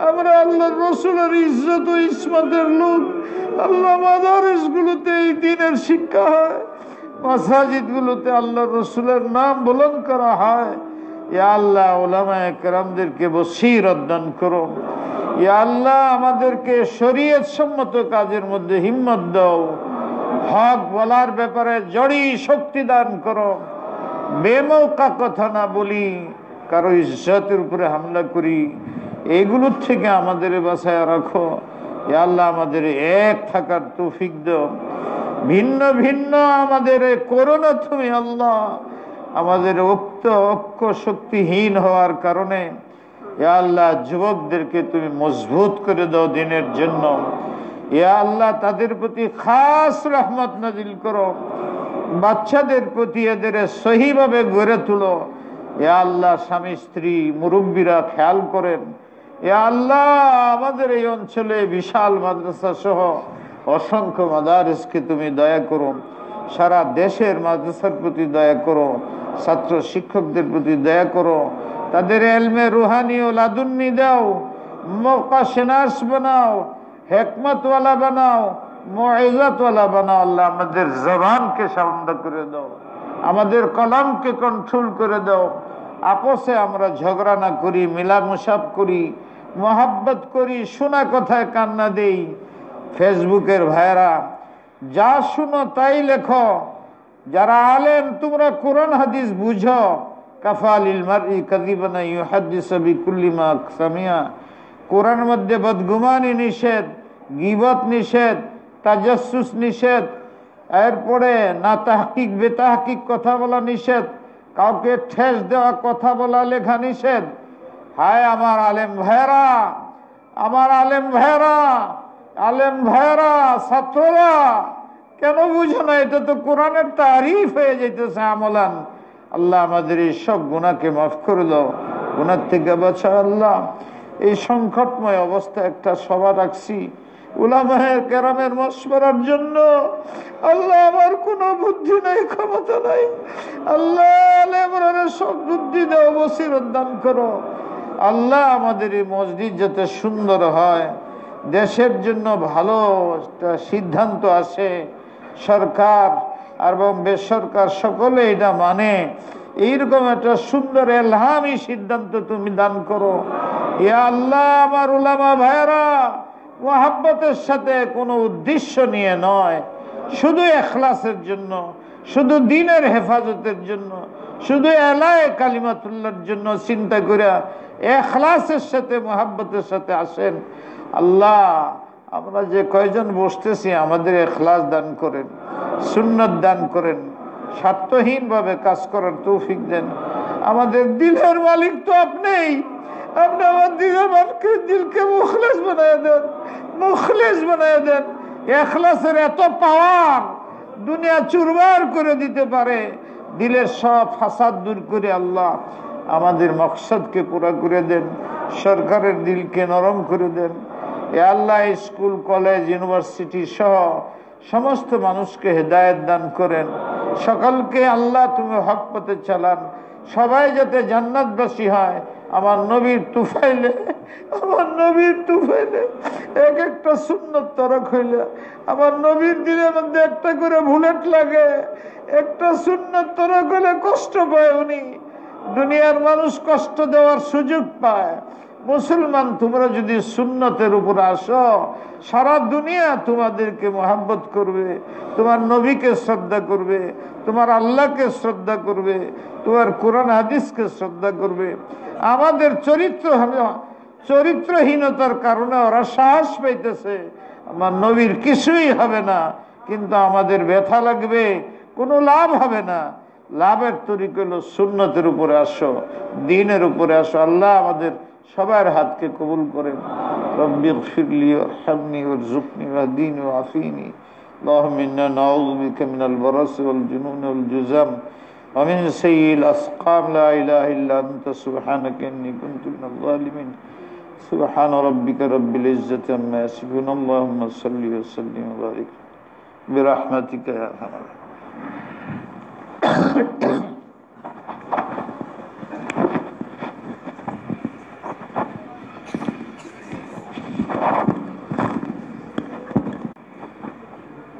আমরা আল্লাহর রসুলের ইজ্জত ও ইসমাতের লোক। আল্লাহ মাদারিস গুলোতে এই দিনের শিক্ষা হয়, মাসাজিদ গুলোতে আল্লাহর রসুলের নাম বুলন্দ করা হয়। ইয়া আল্লাহ উলামায়ে কেরামদেরকে বসীরত দান করো। ইয়া আল্লাহ আমাদেরকে শরীয়ত সম্মত কাজের মধ্যে হিম্মত দাও, হক বলার ব্যাপারে জড়ি শক্তি দান করো। বেমৌকা কথা না বলি, কারো ইজ্জতের উপরে হামলা করি, এইগুলোর থেকে আমাদের বাঁচায় রাখো। ইয়া আল্লাহ আমাদের এক থাকার তৌফিক দাও, ভিন্ন ভিন্ন আমাদের করোনা তুমি। আল্লাহ আমাদের ঐক্য শক্তিহীন হওয়ার কারণে ইয়া আল্লাহ যুবকদেরকে তুমি মজবুত করে দাও দিনের জন্য। ইয়া আল্লাহ তাদের প্রতি খাস রহমত নাজিল করো, বাচ্চাদের প্রতি এদের সহিভাবে গড়ে তুলো। ইয়া আল্লাহ স্বামী স্ত্রী মুরব্বীরা খেয়াল করেন। ইয়া আল্লাহ আমাদের এই অঞ্চলে বিশাল মাদ্রাসা সহ অসংখ্য মাদারিসকে তুমি দয়া করো, সারা দেশের মাদ্রাসার প্রতি দয়া করো, ছাত্র শিক্ষকদের প্রতি দয়া করো, তাদের এলমে রুহানি ও লাদুন্নি দাও, মৌকা সেনাস বানাও, হেকমতওয়ালা বানাও, মুইজাতওয়ালা বানাও। আল্লাহ আমাদের জবানকে শান্ত করে দাও, আমাদের কলমকে কন্ট্রোল করে দাও। আপসে আমরা ঝগড়া না করি, মিলামুসাফ করি, মোহাব্বত করি, শোনা কথায় কান্না দেই। ফেসবুকের ভাইরা যা শুনো তাই লেখো। যারা আলেম তোমরা কোরআন হাদিস বুঝো। কাফা লিল মারই কাযিবান ইউহাদ্দিসু বিকুল্লি মা সামিয়া। কোরআনের মধ্যে বদগুমানি নিষেধ, গীবত নিষেধ, তাজাসসুস নিষেধ, এরপরে না তাহকিক বেতাহকিক কথা বলা নিষেধ, কাউকে ঠেস দেওয়া কথা বলা লেখা নিষেধ। হায় আমার আলেম ভাইরা, আমার আলেম ভাইরা, আলেম ভাইরা, ছাত্ররা কেন বুঝো না? এটা তো কোরআনের তারিফ হয়ে যাইতেছে আমলান। আল্লাহ আমাদের এই সব গুনাহকে মাফ করে দাও, গুনাহ থেকে বাঁচাও। আল্লাহ এই সংকটময় অবস্থা একটা সভা রাখছি উলামায়ে কেরামের মশওয়ারার জন্য। আল্লাহ আমার কোনো বুদ্ধি নাই, ক্ষমতা নাই। আল্লাহ আলেমরা সব বুদ্ধি দাও, বসিরত দান করো। আল্লাহ আমাদের এই মসজিদ যাতে সুন্দর হয়, দেশের জন্য ভালো একটা সিদ্ধান্ত আসে, সরকার এবং বেসরকার সকলে এটা মানে, এইরকম একটা সুন্দর এলহামি সিদ্ধান্ত তুমি দান করো। ইয়া আল্লাহ আমার উলামা ভাইরা মুহাব্বতের সাথে কোনো উদ্দেশ্য নিয়ে নয়, শুধু ইখলাসের জন্য, শুধু দ্বীনের হেফাজতের জন্য, শুধু এলায়ে কালিমাতুল্লাহর জন্য চিন্তা করে ইখলাসের সাথে মুহাব্বতের সাথে আসেন। আল্লাহ আমরা যে কয়জন বসতেছি আমাদের ইখলাস দান করেন, সুন্নাত দান করেন, স্বার্থহীনভাবে কাজ করার তৌফিক দেন। আমাদের দিলের মালিক তো আপনিই। আপনি আমার দিলকে মুখলেস বানায় দেন, মুখলেস বানায় দেন। ইখলাসের এত পাওয়ার, দুনিয়া চুরমার করে দিতে পারে। দিলের সব ফাসাদ দূর করে আল্লাহ আমাদের মকসদকে পুরা করে দেন, সরকারের দিলকে নরম করে দেন। এ আল্লাহ স্কুল কলেজ ইউনিভার্সিটি সহ সমস্ত মানুষকে হেদায়েত দান করেন। সকলকে আল্লাহ তুমি হক পথে চালান, সবাই যাতে জান্নাতবাসী হয়। আমার নবীর তুফাইলে, আমার নবীর তুফাইলে এক একটা সুন্নত তরক হইলে, আমার নবীর দিনের মধ্যে একটা করে বুলেট লাগে, একটা সুন্নত তরক হইলে কষ্ট পায় উনি। দুনিয়ার মানুষ কষ্ট দেওয়ার সুযোগ পায়, মুসলমান তোমরা যদি সুন্নতের উপর আসো, সারা দুনিয়া তোমাদেরকে মহব্বত করবে, তোমার নবীকে শ্রদ্ধা করবে, তোমার আল্লাহকে শ্রদ্ধা করবে, তোমার কোরআন হাদিসকে শ্রদ্ধা করবে। আমাদের চরিত্রহীনতার কারণে ওরা সাহস পাইতেছে, আমার নবীর কিছুই হবে না, কিন্তু আমাদের ব্যথা লাগবে, কোনো লাভ হবে না। লাভের তরিক হলো সুন্নতের উপরে আসো, দ্বীনের উপরে আসো। আল্লাহ আমাদের সবার হাতকে কবুল করেন। রব্বির ফিরলি ওয়ারহামনি ওয়ারযুকনি ওয়াহদিনি ওয়াআফিনি। আল্লাহুম্মা ইন্না নাউযু বিকা মিনাল বারাসি ওয়াল জুনুনি ওয়াল জুযাম ওয়া মিন সাইয়্যিল আসকাম। লা ইলাহা ইল্লা আনতা সুবহানাকা ইন্নী কুনতু মিনাল যালিমিন। সুবহান রাব্বিকা রাব্বিল ইজ্জাতি আম্মা ইয়াসিফুন। আল্লাহুম্মা সাল্লি ওয়া সাল্লিম ওয়া বারিক বিরহমাতিকা ইয়া আরহামার রাহিমিন।